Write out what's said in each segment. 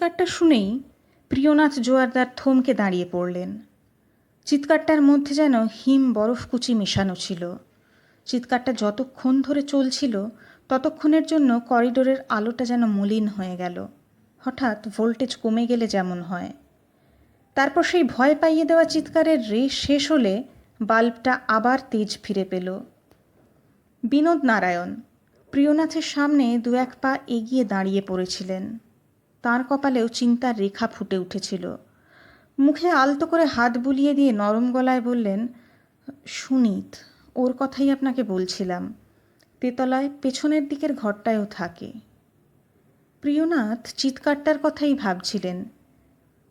চিৎকারটা শুনেই প্রিয়নাথ জোয়ারদার থমকে দাঁড়িয়ে পড়লেন। চিৎকারটার মধ্যে যেন হিম বরফকুচি মেশানো ছিল। চিৎকারটা যতক্ষণ ধরে চলছিল ততক্ষণের জন্য করিডোরের আলোটা যেন মলিন হয়ে গেল, হঠাৎ ভোল্টেজ কমে গেলে যেমন হয়। তারপর সেই ভয় পাইয়ে দেওয়া চিৎকারের রেশ শেষ হলে বাল্বটা আবার তেজ ফিরে পেল। বিনোদ নারায়ণ প্রিয়নাথের সামনে দু এক পা এগিয়ে দাঁড়িয়ে পড়েছিলেন। তাঁর কপালেও চিন্তার রেখা ফুটে উঠেছিল। মুখে আলতো করে হাত বুলিয়ে দিয়ে নরম গলায় বললেন, সুনীত, ওর কথাই আপনাকে বলছিলাম। তেতলায় পেছনের দিকের ঘরটায়ও থাকে। প্রিয়নাথ চিৎকারটার কথাই ভাবছিলেন।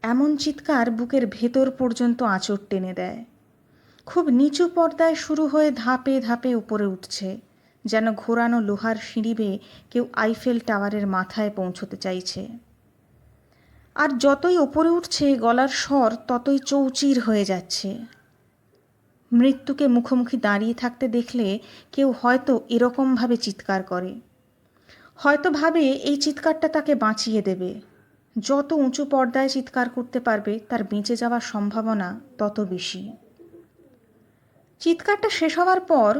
এমন চিৎকার বুকের ভেতর পর্যন্ত আঁচড় টেনে দেয়। খুব নিচু পর্দায় শুরু হয়ে ধাপে ধাপে উপরে উঠছে, যেন ঘোরানো লোহার সিঁড়ি বেয়ে কেউ আইফেল টাওয়ারের মাথায় পৌঁছতে চাইছে। আর যতই ওপরে উঠছে গলার স্বর ততই চৌচির হয়ে যাচ্ছে। মৃত্যুকে মুখোমুখি দাঁড়িয়ে থাকতে দেখলে কেউ হয়তো এরকমভাবে চিৎকার করে, হয়তো ভাবে এই চিৎকারটা তাকে বাঁচিয়ে দেবে। যত উঁচু পর্দায় চিৎকার করতে পারবে তার বেঁচে যাওয়ার সম্ভাবনা তত বেশি। চিৎকারটা শেষ হওয়ার পর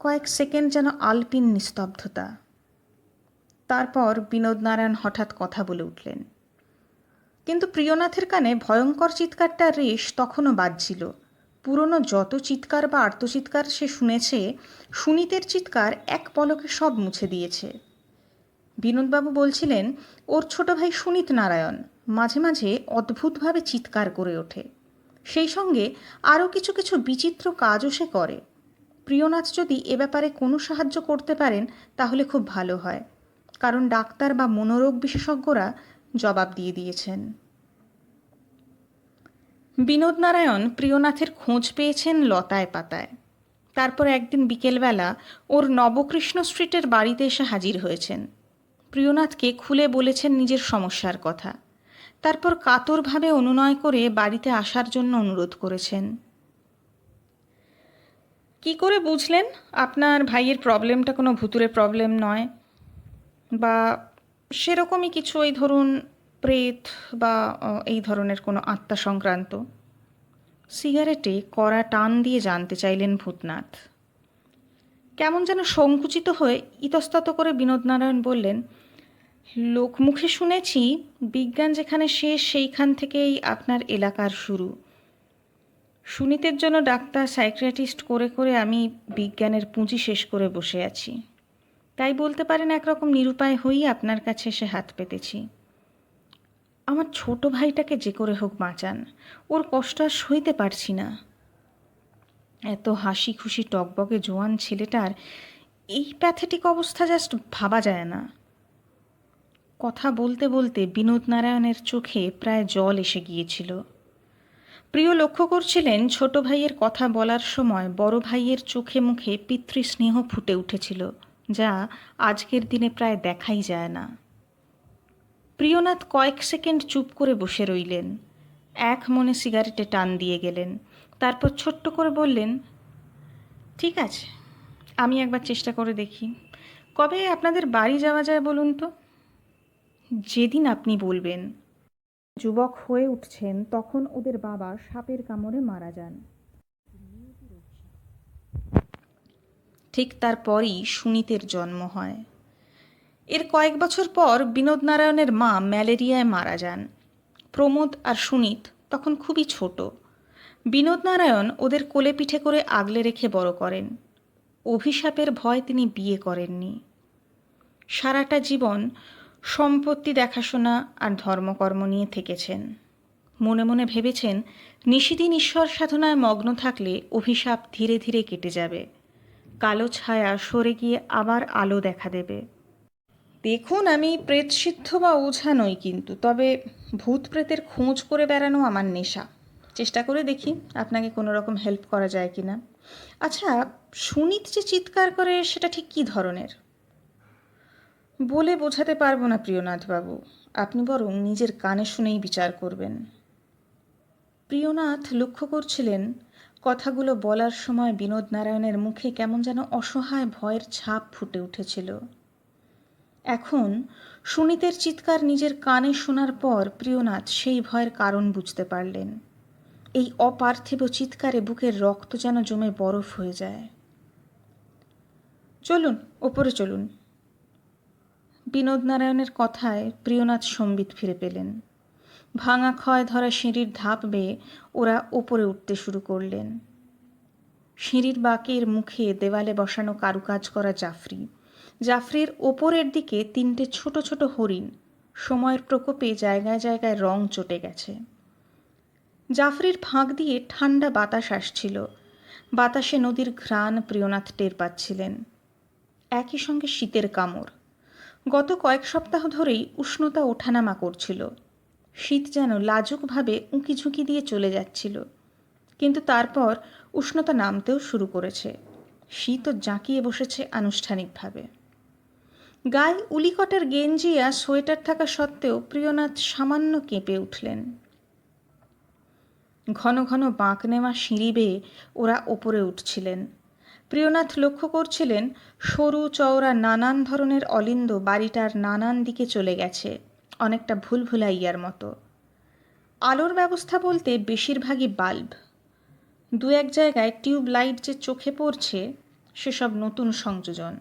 কয়েক সেকেন্ড যেন আলপিন নিস্তব্ধতা। তারপর বিনোদ নারায়ণ হঠাৎ কথা বলে উঠলেন। কিন্তু প্রিয়নাথের কানে ভয়ঙ্কর চিৎকারটার রেশ তখনও বাজছিল। পুরনো যত চিৎকার বা আর্তচিৎকার সে শুনেছে, সুনীতের চিৎকার এক পলকে সব মুছে দিয়েছে। বিনোদবাবু বলছিলেন, ওর ছোট ভাই সুনীত নারায়ণ মাঝে মাঝে অদ্ভুতভাবে চিৎকার করে ওঠে। সেই সঙ্গে আরও কিছু কিছু বিচিত্র কাজও সে করে। প্রিয়নাথ যদি এ ব্যাপারে কোনো সাহায্য করতে পারেন তাহলে খুব ভালো হয়, কারণ ডাক্তার বা মনোরোগ বিশেষজ্ঞরা জবাব দিয়ে দিয়েছেন। বিনোদ নারায়ণ প্রিয়নাথের খোঁজ পেয়েছেন লতায় পাতায়। তারপর একদিন বিকেলবেলা ওর নবকৃষ্ণ স্ট্রিটের বাড়িতে এসে হাজির হয়েছেন। প্রিয়নাথকে খুলে বলেছেন নিজের সমস্যার কথা। তারপর কাতরভাবে অনুনয় করে বাড়িতে আসার জন্য অনুরোধ করেছেন। কি করে বুঝলেন আপনার ভাইয়ের প্রবলেমটা কোনো ভুতুরে প্রবলেম নয়, বা সেরকমই কিছু, ওই ধরুন প্রেত বা এই ধরনের কোনো আত্মা সংক্রান্ত? সিগারেটে কড়া টান দিয়ে জানতে চাইলেন ভূতনাথ। কেমন যেন সংকুচিত হয়ে ইতস্তত করে বিনোদ নারায়ণ বললেন, লোকমুখে শুনেছি বিজ্ঞান যেখানে শেষ সেইখান থেকেই আপনার এলাকার শুরু। সুনীতের জন্য ডাক্তার সাইকিয়াট্রিস্ট করে করে আমি বিজ্ঞানের পুঁজি শেষ করে বসে আছি। তাই বলতে পারেন একরকম নিরুপায় হয়েই আপনার কাছে এসে হাত পেতেছি। আমার ছোট ভাইটাকে যে করে হোক বাঁচান, ওর কষ্ট আর সইতে পারছি না। এত হাসি খুশি টকবকে জোয়ান ছেলেটার এই প্যাথেটিক অবস্থা জাস্ট ভাবা যায় না। কথা বলতে বলতে বিনোদ নারায়ণের চোখে প্রায় জল এসে গিয়েছিল। প্রিয় লক্ষ্য করছিলেন ছোট ভাইয়ের কথা বলার সময় বড় ভাইয়ের চোখে মুখে পিতৃস্নেহ ফুটে উঠেছিল, যা আজকের দিনে প্রায় দেখাই যায় না। প্রিয়নাথ কয়েক সেকেন্ড চুপ করে বসে রইলেন, এক মনে সিগারেটে টান দিয়ে গেলেন। তারপর ছোট্ট করে বললেন, ঠিক আছে, আমি একবার চেষ্টা করে দেখি। কবে আপনাদের বাড়ি যাওয়া যায় বলুন তো? যেদিন আপনি বলবেন। যুবক হয়ে উঠছেন তখন ওদের বাবা সাপের কামড়ে মারা যান। ঠিক তারপরই সুনীতের জন্ম হয়। এর কয়েক বছর পর বিনোদ নারায়ণের মা ম্যালেরিয়ায় মারা যান। প্রমোদ আর সুনীত তখন খুবই ছোট। বিনোদ নারায়ণ ওদের কোলে পিঠে করে আগলে রেখে বড় করেন। অভিশাপের ভয় তিনি বিয়ে করেননি। সারাটা জীবন সম্পত্তি দেখাশোনা আর ধর্মকর্ম নিয়ে থেকেছেন। মনে মনে ভেবেছেন নিশিদিন ঈশ্বর সাধনায় মগ্ন থাকলে অভিশাপ ধীরে ধীরে কেটে যাবে, কালো ছায়া সরে গিয়ে আবার আলো দেখা দেবে। দেখুন, আমি প্রেতসিদ্ধ বা ওঝা নই, কিন্তু তবে ভূত প্রেতের খোঁজ করে বেড়ানো আমার নেশা। চেষ্টা করে দেখি আপনাকে কোনো রকম হেল্প করা যায় কি না। আচ্ছা, সুনীত যে চিৎকার করে সেটা ঠিক কী ধরনের? বলে বোঝাতে পারবো না প্রিয়নাথবাবু, আপনি বরং নিজের কানে শুনেই বিচার করবেন। প্রিয়নাথ লক্ষ্য করছিলেন কথাগুলো বলার সময় বিনোদ নারায়ণের মুখে কেমন যেন অসহায় ভয়ের ছাপ ফুটে উঠেছিল। এখন সুনীতের চিৎকার নিজের কানে শোনার পর প্রিয়নাথ সেই ভয়ের কারণ বুঝতে পারলেন। এই অপার্থিব চিৎকারে বুকের রক্ত যেন জমে বরফ হয়ে যায়। চলুন, ওপরে চলুন। বিনোদ নারায়ণের কথায় প্রিয়নাথ সম্বিত ফিরে পেলেন। ভাঙা ক্ষয় ধরা সিঁড়ির ধাপ বেয়ে ওরা ওপরে উঠতে শুরু করলেন। সিঁড়ির বাঁকের মুখে দেওয়ালে বসানো কারুকাজ করা জাফরির ওপরের দিকে 3টে ছোট ছোট হরিণ সময়ের প্রকোপে জায়গায় জায়গায় রং চটে গেছে। জাফরির ফাঁক দিয়ে ঠান্ডা বাতাস আসছিল। বাতাসে নদীর ঘ্রাণ প্রিয়নাথ টের পাচ্ছিলেন। একই সঙ্গে শীতের কামড়। গত কয়েক সপ্তাহ ধরেই উষ্ণতা ওঠানামা করছিল। শীত যেন লাজুকভাবে উঁকি ঝুঁকি দিয়ে চলে যাচ্ছিল, কিন্তু তারপর উষ্ণতা নামতেও শুরু করেছে। শীতও জাঁকিয়ে বসেছে আনুষ্ঠানিকভাবে। গায়ে উলিকটের গেঞ্জি আর সোয়েটার থাকা সত্ত্বেও প্রিয়নাথ সামান্য কেঁপে উঠলেন। ঘন ঘন বাঁক নেওয়া সিঁড়ি বেয়ে ওরা ওপরে উঠছিলেন। প্রিয়নাথ লক্ষ্য করছিলেন সরু চওড়া নানান ধরনের অলিন্দ বাড়িটার নানান দিকে চলে গেছে, অনেকটা ভুলভুলাইয়ার মতো। আলোর ব্যবস্থা বলতে বেশিরভাগই বাল্ব। 2-1 জায়গায় টিউব লাইট যে চোখে পড়ছে সেসব নতুন সংযোজন।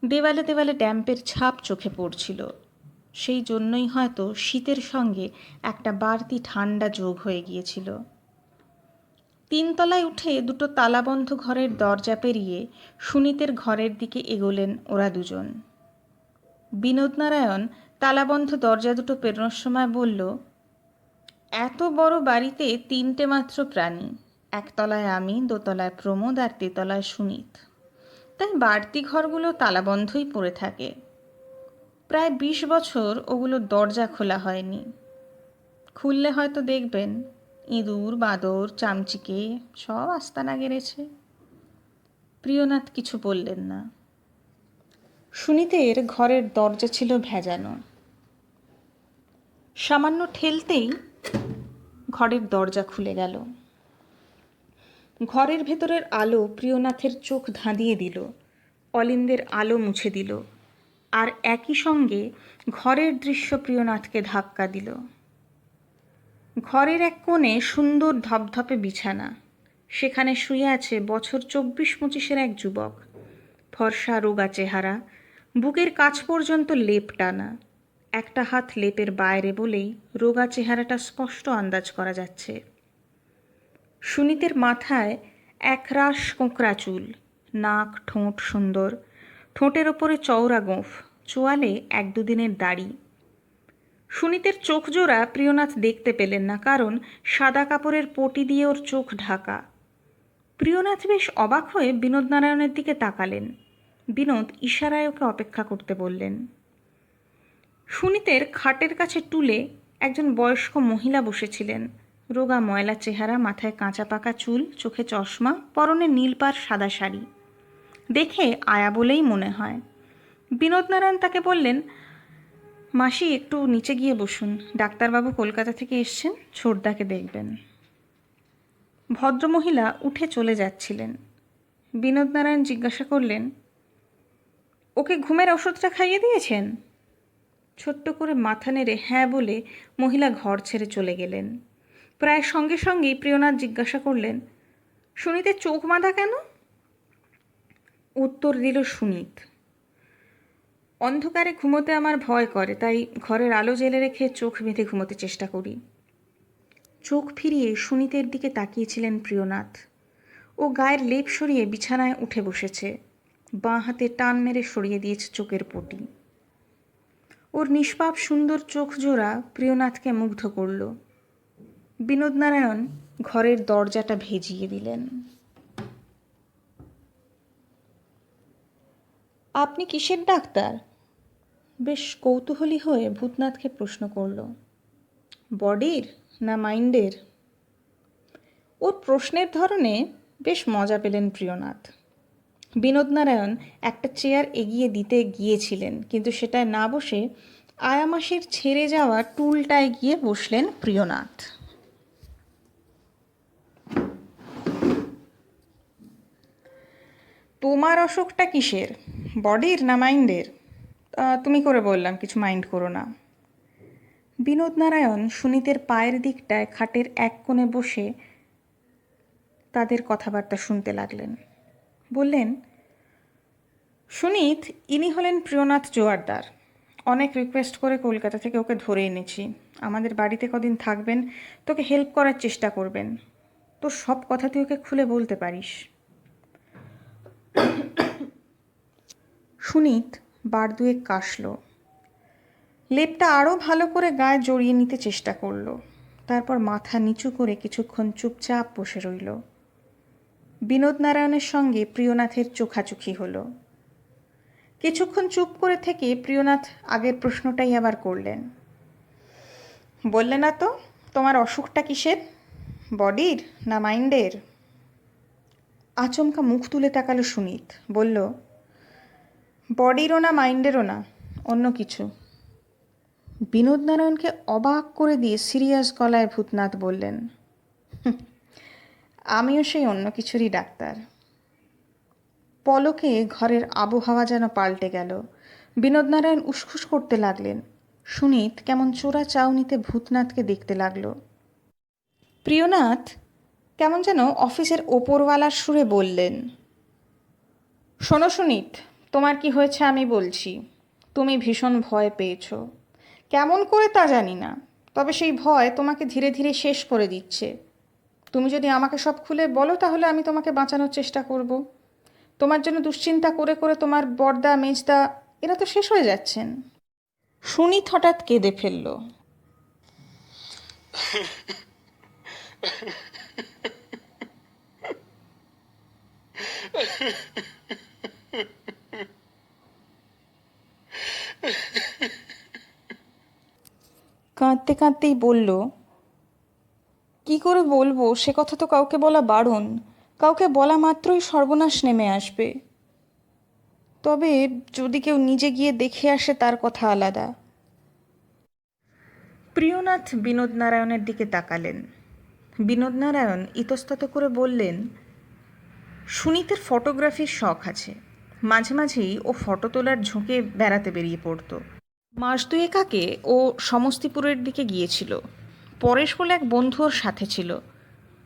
দেওয়ালে দেওয়ালে ড্যাম্পের ছাপ চোখে পড়ছিল। সেই জন্যই হয়তো শীতের সঙ্গে একটা বাড়তি ঠান্ডা যোগ হয়ে গিয়েছিল। 3 তলায় উঠে 2টো তালাবন্ধ ঘরের দরজা পেরিয়ে সুনীতের ঘরের দিকে এগোলেন ওরা দুজন। বিনোদ নারায়ণ তালাবন্ধ দরজা দুটো পেরোনোর সময় বলল, এত বড় বাড়িতে 3টে মাত্র প্রাণী। 1 তলায় আমি, 2 তলায় প্রমোদ আর 3 তলায় সুনীত। তাই বাড়তি ঘরগুলো তালাবন্ধই পড়ে থাকে। প্রায় 20 বছর ওগুলোর দরজা খোলা হয়নি। খুললে হয়তো দেখবেন ইঁদুর, বাঁদর, চামচিকে সব আস্তানা গেড়েছে। প্রিয়নাথ কিছু বললেন না। সুনীতের ঘরের দরজা ছিল ভেজানো। সামান্য ঠেলতেই ঘরের দরজা খুলে গেল। ঘরের ভেতরের আলো প্রিয়নাথের চোখ ধাঁধিয়ে দিল, অলিন্দের আলো মুছে দিল, আর একই সঙ্গে ঘরের দৃশ্য প্রিয়নাথকে ধাক্কা দিল। ঘরের এক কোণে সুন্দর ধপধপে বিছানা। সেখানে শুয়ে আছে বছর 24-25-এর এক যুবক। ফর্সা রোগা চেহারা, বুকের কাছ পর্যন্ত লেপ টানা। একটা হাত লেপের বাইরে বলেই রোগা চেহারাটা স্পষ্ট আন্দাজ করা যাচ্ছে। সুনীতের মাথায় একরাশ কোঁকড়া চুল, নাক ঠোঁট সুন্দর, ঠোঁটের ওপরে চওড়া গোঁফ, চোয়ালে 1-2 দিনের দাড়ি। সুনীতের চোখ জোড়া প্রিয়নাথ দেখতে পেলেন না, কারণ সাদা কাপড়ের পটি দিয়ে ওর চোখ ঢাকা। প্রিয়নাথ বেশ অবাক হয়ে বিনোদ নারায়ণের দিকে তাকালেন। বিনোদ ইশারায় ওকে অপেক্ষা করতে বললেন। সুনীতের খাটের কাছে টুলে একজন বয়স্ক মহিলা বসেছিলেন। রোগা ময়লা চেহারা, মাথায় কাঁচা পাকা চুল, চোখে চশমা, পরনে নীলপাড় সাদা শাড়ি। দেখে আয়া বলেই মনে হয়। বিনোদ নারায়ণ তাকে বললেন, মাসি একটু নিচে গিয়ে বসুন, ডাক্তারবাবু কলকাতা থেকে এসছেন, ছোটদাকে দেখবেন। ভদ্রমহিলা উঠে চলে যাচ্ছিলেন। বিনোদ নারায়ণ জিজ্ঞাসা করলেন, ওকে ঘুমের ওষুধটা খাইয়ে দিয়েছেন? ছোট্ট করে মাথা নেড়ে হ্যাঁ বলে মহিলা ঘর ছেড়ে চলে গেলেন। প্রায় সঙ্গে সঙ্গেই প্রিয়নাথ জিজ্ঞাসা করলেন, সুনীতের চোখ বাঁধা কেন? উত্তর দিল সুনীত, অন্ধকারে ঘুমোতে আমার ভয় করে, তাই ঘরের আলো জেলে রেখে চোখ বেঁধে ঘুমোতে চেষ্টা করি। চোখ ফিরিয়ে সুনীতের দিকে তাকিয়েছিলেন প্রিয়নাথ। ও গায়ের লেপ সরিয়ে বিছানায় উঠে বসেছে, বাঁ হাতে টান মেরে সরিয়ে দিয়েছে চোখের পটি। ওর নিষ্পাপ সুন্দর চোখ জোড়া প্রিয়নাথকে মুগ্ধ করল। বিনোদ নারায়ণ ঘরের দরজাটা ভেজিয়ে দিলেন। আপনি কিসের ডাক্তার? বেশ কৌতূহলী হয়ে ভূতনাথকে প্রশ্ন করল। বডির না মাইন্ডের? ওর প্রশ্নের ধরনে বেশ মজা পেলেন প্রিয়নাথ। বিনোদ নারায়ণ একটা চেয়ার এগিয়ে দিতে গিয়েছিলেন, কিন্তু সেটায় না বসে আয়ামাসির ছেড়ে যাওয়া টুলটায় গিয়ে বসলেন প্রিয়নাথ। তোমার অসুখটা কিসের, বডির না মাইন্ডের? তুমি করে বললাম, কিছু মাইন্ড করো না। বিনোদ নারায়ণ সুনীতের পায়ের দিকটায় খাটের এক কোণে বসে তাদের কথাবার্তা শুনতে লাগলেন। বললেন, সুনীত, ইনি হলেন প্রিয়নাথ জোয়ারদার। অনেক রিকোয়েস্ট করে কলকাতা থেকে ওকে ধরে এনেছি। আমাদের বাড়িতে কদিন থাকবেন, তোকে হেল্প করার চেষ্টা করবেন। তোর সব কথা তুই ওকে খুলে বলতে পারিস। সুনীত বার দুয়েক কাশল, লেপটা আরও ভালো করে গায়ে জড়িয়ে নিতে চেষ্টা করল। তারপর মাথা নিচু করে কিছুক্ষণ চুপচাপ বসে রইল। বিনোদ নারায়ণের সঙ্গে প্রিয়নাথের চোখাচোখি হলো। কিছুক্ষণ চুপ করে থেকে প্রিয়নাথ আগের প্রশ্নটাই আবার করলেন। বললে না তো তোমার অসুখটা কিসের, বডির না মাইন্ডের? আচমকা মুখ তুলে তাকালো সুনীত। বলল, বডিরও না মাইন্ডেরও না, অন্য কিছু। বিনোদ নারায়ণকে অবাক করে দিয়ে সিরিয়াস গলায় ভূতনাথ বললেন, আমিও সেই অন্য কিছুরই ডাক্তার। পলকে ঘরের আবহাওয়া যেন পাল্টে গেল। বিনোদ নারায়ণ উসখুস করতে লাগলেন। সুনীত কেমন চোরা চাউনিতে ভূতনাথকে দেখতে লাগলো। প্রিয়নাথ কেমন যেন অফিসের ওপরওয়ালার সুরে বললেন, শোনো সুনীত, তোমার কি হয়েছে আমি বলছি। তুমি ভীষণ ভয় পেয়েছ, কেমন করে তা জানি না, তবে সেই ভয় তোমাকে ধীরে ধীরে শেষ করে দিচ্ছে। তুমি যদি আমাকে সব খুলে বলো তাহলে আমি তোমাকে বাঁচানোর চেষ্টা করব। তোমার জন্য দুশ্চিন্তা করে করে তোমার বড়দা মেজদা এরা তো শেষ হয়ে যাচ্ছেন। সুনীত হঠাৎ কেঁদে ফেলল। কাঁদতে কাঁদতেই বলল, কি করে বলবো সে কথা তো কাউকে বলা বারণ। কাউকে বলা মাত্রই সর্বনাশ নেমে আসবে। তবে যদি কেউ নিজে গিয়ে দেখে আসে তার কথা আলাদা। প্রিয়নাথ বিনোদ নারায়ণের দিকে তাকালেন। বিনোদ নারায়ণ ইতস্তত করে বললেন, সুনীতের ফটোগ্রাফির শখ আছে। মাঝে মাঝেই ও ফটো তোলার ঝোঁকে বেড়াতে বেরিয়ে পড়তো। মাস দুয়েক আগে ও সমস্তিপুরের দিকে গিয়েছিল। পরেশ বলে এক বন্ধু ওর সাথে ছিল।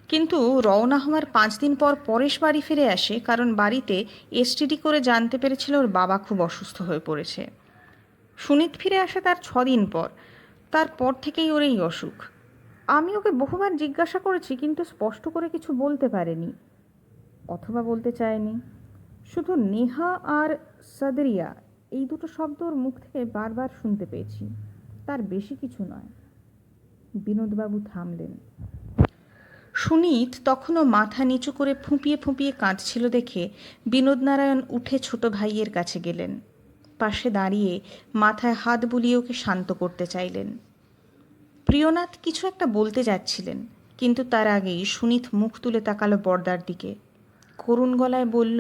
কিন্তু রওনা হওয়ার 5 দিন পর পরেশ বাড়ি ফিরে আসে, কারণ বাড়িতে এসটিডি করে জানতে পেরেছিল ওর বাবা খুব অসুস্থ হয়ে পড়েছে। সুনীত ফিরে আসে তার 6 দিন পর। তারপর থেকেই ওর এই অসুখ। আমি ওকে বহুবার জিজ্ঞাসা করেছি, কিন্তু স্পষ্ট করে কিছু বলতে পারেনি, অথবা বলতে চায়নি। শুধু নেহা আর সাদরিয়া এই দুটো শব্দ ওর মুখ থেকে বারবার শুনতে পেয়েছি, তার বেশি কিছু নয়। বিনোদবাবু থামলেন। সুনীত তখনও মাথা নিচু করে ফুঁপিয়ে ফুঁপিয়ে কাঁদছিল দেখে বিনোদ নারায়ণ উঠে ছোট ভাইয়ের কাছে গেলেন। পাশে দাঁড়িয়ে মাথায় হাত বুলিয়ে ওকে শান্ত করতে চাইলেন। প্রিয়নাথ কিছু একটা বলতে যাচ্ছিলেন, কিন্তু তার আগেই সুনীত মুখ তুলে তাকালো বর্দার দিকে। করুণ গলায় বলল,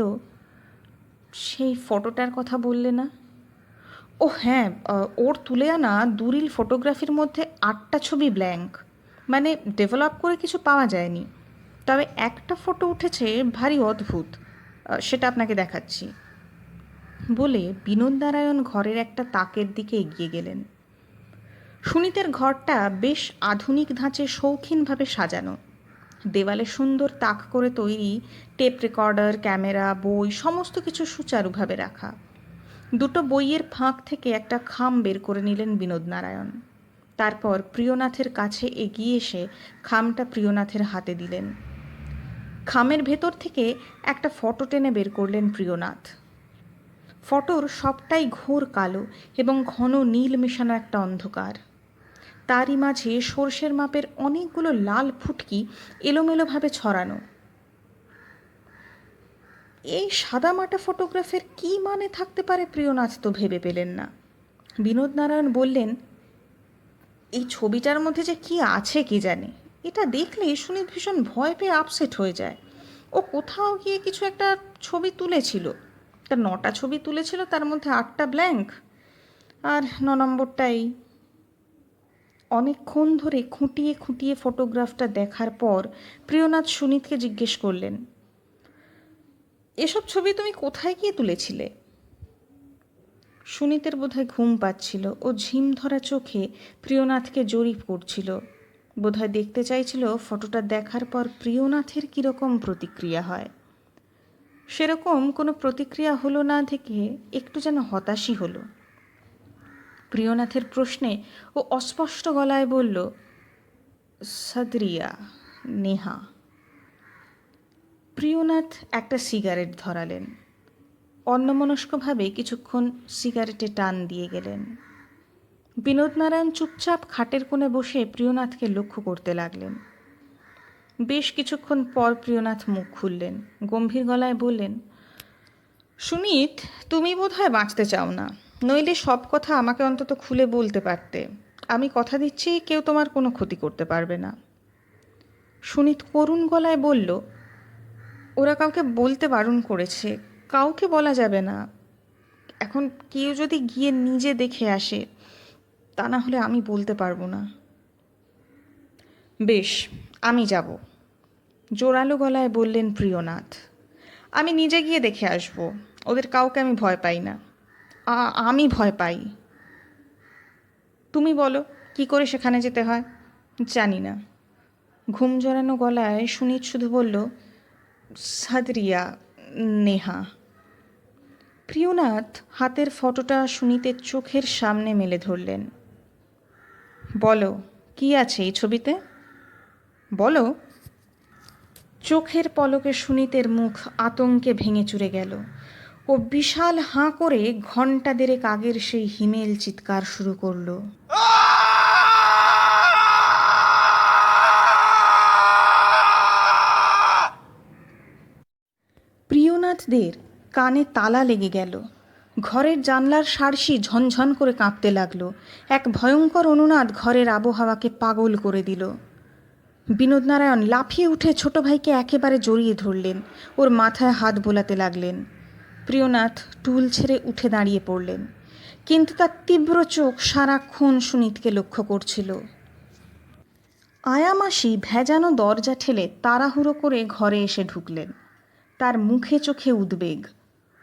সেই ফটোটার কথা বললে না? ও হ্যাঁ, ওর তুলে আনা 2 রিল ফটোগ্রাফির মধ্যে 8টা ছবি ব্ল্যাঙ্ক, মানে ডেভেলপ করে কিছু পাওয়া যায়নি। তবে একটা ফটো উঠেছে ভারী অদ্ভুত, সেটা আপনাকে দেখাচ্ছি। বলে বিনোদ নারায়ণ ঘরের একটা তাকের দিকে এগিয়ে গেলেন। সুনীতের ঘরটা বেশ আধুনিক ধাঁচে শৌখিনভাবে সাজানো। দেওয়ালে সুন্দর তাক করে তৈরি, টেপ রেকর্ডার, ক্যামেরা, বই সমস্ত কিছু সুচারুভাবে রাখা। 2টো বইয়ের ফাঁক থেকে একটা খাম বের করে নিলেন বিনোদ নারায়ণ। তারপর প্রিয়নাথের কাছে এগিয়ে এসে খামটা প্রিয়নাথের হাতে দিলেন। খামের ভেতর থেকে একটা ফটো টেনে বের করলেন প্রিয়নাথ। ফটোর সবটাই ঘোর কালো এবং ঘন নীল মেশানো একটা অন্ধকার। তারই মাঝে সর্ষের মাপের অনেকগুলো লাল ফুটকি এলোমেলোভাবে ছড়ানো। এই সাদামাটা ফটোগ্রাফের কী মানে থাকতে পারে প্রিয়নাথ তো ভেবে পেলেন না। বিনোদ নারায়ণ বললেন, এই ছবিটার মধ্যে যে কী আছে কে জানে। এটা দেখলেই শুনে ভীষণ ভয় পেয়ে আপসেট হয়ে যায়। ও কোথাও গিয়ে কিছু একটা ছবি তুলেছিল, তার 9টা ছবি তুলেছিল, তার মধ্যে 8টা ব্ল্যাঙ্ক, আর 9 নম্বরটাই। অনেকক্ষণ ধরে খুঁটিয়ে খুঁটিয়ে ফটোগ্রাফটা দেখার পর প্রিয়নাথ সুনীতকে জিজ্ঞেস করলেন, এসব ছবি তুমি কোথায় গিয়ে তুলেছিলে? সুনীতের বোধহয় ঘুম পাচ্ছিল ও ঝিম ধরা চোখে প্রিয়নাথকে জরিপ করছিল। বোধহয় দেখতে চাইছিল ফটোটা দেখার পর প্রিয়নাথের কীরকম প্রতিক্রিয়া হয়। সেরকম কোনো প্রতিক্রিয়া হলো না থেকে একটু যেন হতাশই হলো। প্রিয়নাথের প্রশ্নে ও অস্পষ্ট গলায় বলল, সাদরিয়া, নেহা। প্রিয়নাথ একটা সিগারেট ধরালেন। অন্যমনস্কভাবে কিছুক্ষণ সিগারেটে টান দিয়ে গেলেন। বিনোদনারায়ণ চুপচাপ খাটের কোণে বসে প্রিয়নাথকে লক্ষ্য করতে লাগলেন। বেশ কিছুক্ষণ পর প্রিয়নাথ মুখ খুললেন, গম্ভীর গলায় বললেন, সুনীত, তুমি বোধহয় বাঁচতে চাও না, নইলে সব কথা আমাকে অন্তত খুলে বলতে পারতে। আমি কথা দিচ্ছি কেউ তোমার কোনো ক্ষতি করতে পারবে না। সুনীত করুণ গলায় বলল, ওরা কাউকে বলতে বারণ করেছে, কাউকে বলা যাবে না। এখন কেউ যদি গিয়ে নিজে দেখে আসে, তা না হলে আমি বলতে পারবো না। বেশ, আমি যাব, জোরালো গলায় বললেন প্রিয়নাথ। আমি নিজে গিয়ে দেখে আসব, ওদের কাউকে আমি ভয় পাই না। আমি ভয় পাই। তুমি বলো কি করে সেখানে যেতে হয়। জানি না। ঘুম জড়ানো গলায় সুনীত শুধু বলল, সাদরিয়া, নেহা। প্রিয়নাথ হাতের ফটোটা সুনীতের চোখের সামনে মেলে ধরলেন। বলো, কি আছে এই ছবিতে? বলো। চোখের পলকে সুনীতের মুখ আতঙ্কে ভেঙে চুরে গেল। ও বিশাল হাঁ করে ঘণ্টা দেড়েক আগের সেই হিমেল চিৎকার শুরু করল। প্রিয়নাথদের কানে তালা লেগে গেল। ঘরের জানলার সার্সি ঝনঝন করে কাঁপতে লাগলো। এক ভয়ঙ্কর অনুনাদ ঘরের আবহাওয়াকে পাগল করে দিল। বিনোদনারায়ণ লাফিয়ে উঠে ছোট ভাইকে একেবারে জড়িয়ে ধরলেন, ওর মাথায় হাত বোলাতে লাগলেন। প্রিয়নাথ টুল ছেড়ে উঠে দাঁড়িয়ে পড়লেন, কিন্তু তার তীব্র চোখ সারাক্ষণ সুনীতকে লক্ষ্য করছিল। আয়ামাসি ভেজানো দরজা ঠেলে তাড়াহুড়ো করে ঘরে এসে ঢুকলেন। তার মুখে চোখে উদ্বেগ।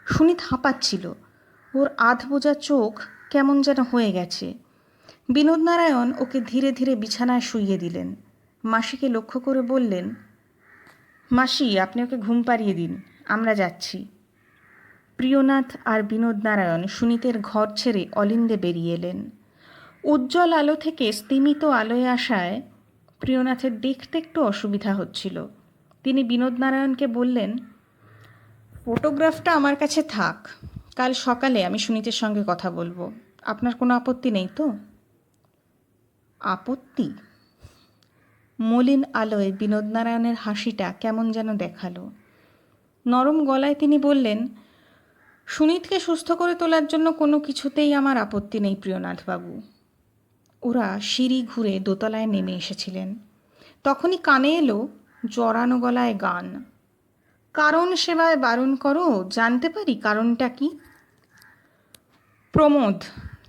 সুনীত হাঁপাচ্ছিল, ওর আধ বোঝা চোখ কেমন যেন হয়ে গেছে। বিনোদনারায়ণ ওকে ধীরে ধীরে বিছানায় শুইয়ে দিলেন। মাসিকে লক্ষ্য করে বললেন, মাসি, আপনি ওকে ঘুম পাড়িয়ে দিন, আমরা যাচ্ছি। প্রিয়নাথ আর বিনোদনারায়ণ সুনীতের ঘর ছেড়ে অলিন্দে বেরিয়ে এলেন। উজ্জ্বল আলো থেকে স্তিমিত আলোয় আসায় প্রিয়নাথের দেখতে একটু অসুবিধা হচ্ছিল। তিনি বিনোদনারায়ণকে বললেন, ফটোগ্রাফটা আমার কাছে থাক, কাল সকালে আমি সুনীতের সঙ্গে কথা বলবো। আপনার কোনো আপত্তি নেই তো? আপত্তি? মলিন আলোয় বিনোদনারায়ণের হাসিটা কেমন যেন দেখালো। নরম গলায় তিনি বললেন, সুনীতকে সুস্থ করে তোলার জন্য কোনো কিছুতেই আমার আপত্তি নেই প্রিয়নাথবাবু। ওরা সিঁড়ি ঘুরে দোতলায় নেমে এসেছিলেন। তখনই কানে এলো জড়ানো গলায় গান, কারণ সেবায় বারণ করো, জানতে পারি কারণটা কি? প্রমোদ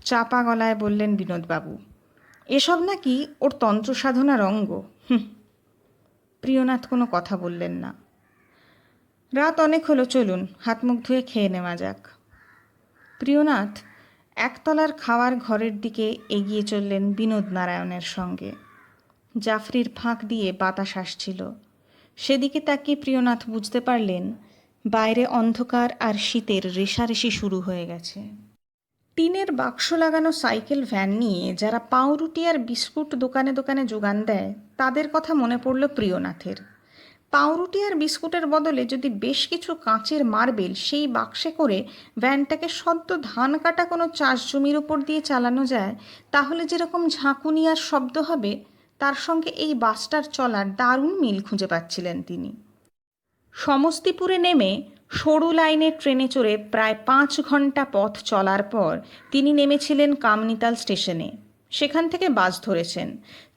চাপা গলায় বললেন বিনোদবাবু, এসব নাকি ওর তন্ত্র সাধনার অঙ্গ। প্রিয়নাথ কোনো কথা বললেন না। রাত অনেক হলো, চলুন হাত মুখ ধুয়ে খেয়ে নেওয়া যাক। প্রিয়নাথ একতলার খাওয়ার ঘরের দিকে এগিয়ে চললেন বিনোদনারায়ণের সঙ্গে। জাফরির ফাঁক দিয়ে বাতাস আসছিল। সেদিকে তাকিয়ে প্রিয়নাথ বুঝতে পারলেন বাইরে অন্ধকার আর শীতের রেশারেশি শুরু হয়ে গেছে। টিনের বাক্স লাগানো সাইকেল ভ্যান নিয়ে যারা পাউরুটি আর বিস্কুট দোকানে দোকানে যোগান দেয়, তাদের কথা মনে পড়ল প্রিয়নাথের। পাউরুটি আর বিস্কুটের বদলে যদি বেশ কিছু কাঁচের মার্বেল সেই বাক্সে করে ভ্যানটাকে সদ্য ধান কাটা কোনো চাষ জমির ওপর দিয়ে চালানো যায়, তাহলে যেরকম ঝাঁকুনি আর শব্দ হবে, তার সঙ্গে এই বাসটার চলার দারুণ মিল খুঁজে পাচ্ছিলেন তিনি। সমস্তিপুরে নেমে সরু লাইনের ট্রেনে চড়ে প্রায় 5 ঘন্টা পথ চলার পর তিনি নেমেছিলেন কামনিতাল স্টেশনে। সেখান থেকে বাস ধরেছেন।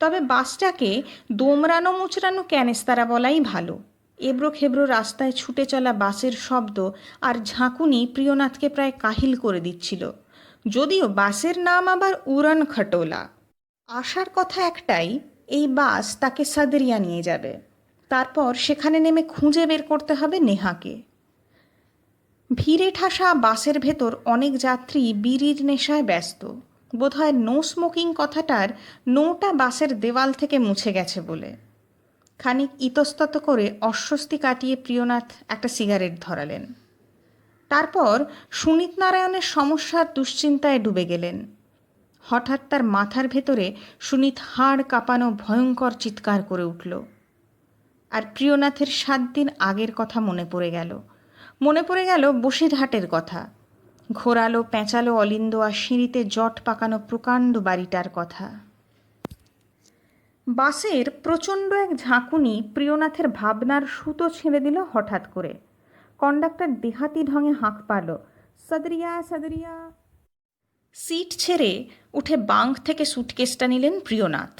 তবে বাসটাকে দোমরানো মুচড়ানো ক্যানেস্তারা বলাই ভালো। এবড়ো খেবড়ো রাস্তায় ছুটে চলা বাসের শব্দ আর ঝাঁকুনি প্রিয়নাথকে প্রায় কাহিল করে দিচ্ছিল। যদিও বাসের নাম আবার উড়ান খটোলা। আসার কথা একটাই, এই বাস তাকে সাদরিয়া নিয়ে যাবে। তারপর সেখানে নেমে খুঁজে বের করতে হবে নেহাকে। ভিড়ে ঠাসা বাসের ভেতর অনেক যাত্রী বিড়ির নেশায় ব্যস্ত। বোধহয় নো স্মোকিং কথাটার নোটা বাসের দেওয়াল থেকে মুছে গেছে বলে। খানিক ইতস্তত করে অস্বস্তি কাটিয়ে প্রিয়নাথ একটা সিগারেট ধরালেন। তারপর সুনীত নারায়ণের সমস্যার দুশ্চিন্তায় ডুবে গেলেন। হঠাৎ তার মাথার ভেতরে সুনীত হাড় কাঁপানো ভয়ঙ্কর চিৎকার করে উঠল। আর প্রিয়নাথের 7 দিন আগের কথা মনে পড়ে গেল বসিরহাটের কথা। ঘোরালো পেঁচালো অলিন্দ আর সিঁড়িতে জট পাকানো প্রকাণ্ড বাড়িটার কথা। বাসের প্রচণ্ড এক ঝাঁকুনি প্রিয়নাথের ভাবনার সুতো ছিঁড়ে দিল হঠাৎ করে। কন্ডাক্টর দেহাতি ঢঙে হাঁক পারল, সাদরিয়া সাদরিয়া। সিট ছেড়ে উঠে বাঙ্ক থেকে সুটকেসটা নিলেন প্রিয়নাথ।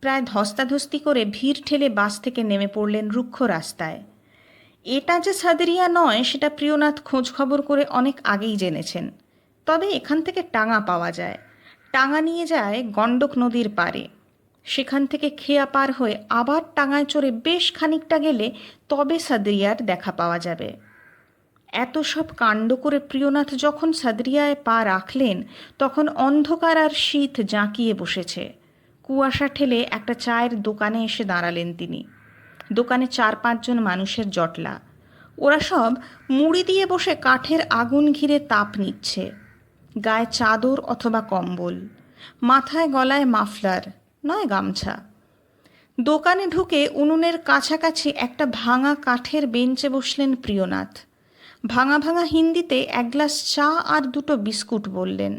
প্রায় ধস্তাধস্তি করে ভিড় ঠেলে বাস থেকে নেমে পড়লেন রুক্ষ রাস্তায়। এটা যে সাদরিয়া নয় সেটা প্রিয়নাথ খোঁজ খবর করে অনেক আগেই জেনেছেন। তবে এখান থেকে টাঙা পাওয়া যায়। টাঙা নিয়ে যায় গণ্ডক নদীর পাড়ে। সেখান থেকে খেয়া পার হয়ে আবার টাঙায় চড়ে বেশ খানিকটা গেলে তবে সাদরিয়ার দেখা পাওয়া যাবে। এত সব কাণ্ড করে প্রিয়নাথ যখন সাদরিয়ায় পা রাখলেন তখন অন্ধকার আর শীত জাঁকিয়ে বসেছে। কুয়াশা ঠেলে একটা চায়ের দোকানে এসে দাঁড়ালেন তিনি। দোকানে 4-5 জন মানুষের জটলা। ওরা সব মুড়ি দিয়ে বসে কাঠের আগুন ঘিরে তাপ নিচ্ছে। গায়ে চাদর অথবা কম্বল, মাথায় গলায় মাফলার নয় গামছা। দোকানে ঢুকে উনুনের কাছাকাছি একটা ভাঙা কাঠের বেঞ্চে বসলেন প্রিয়নাথ। ভাঙা ভাঙা হিন্দিতে 1 গ্লাস চা আর 2টো বিস্কুট বললেন।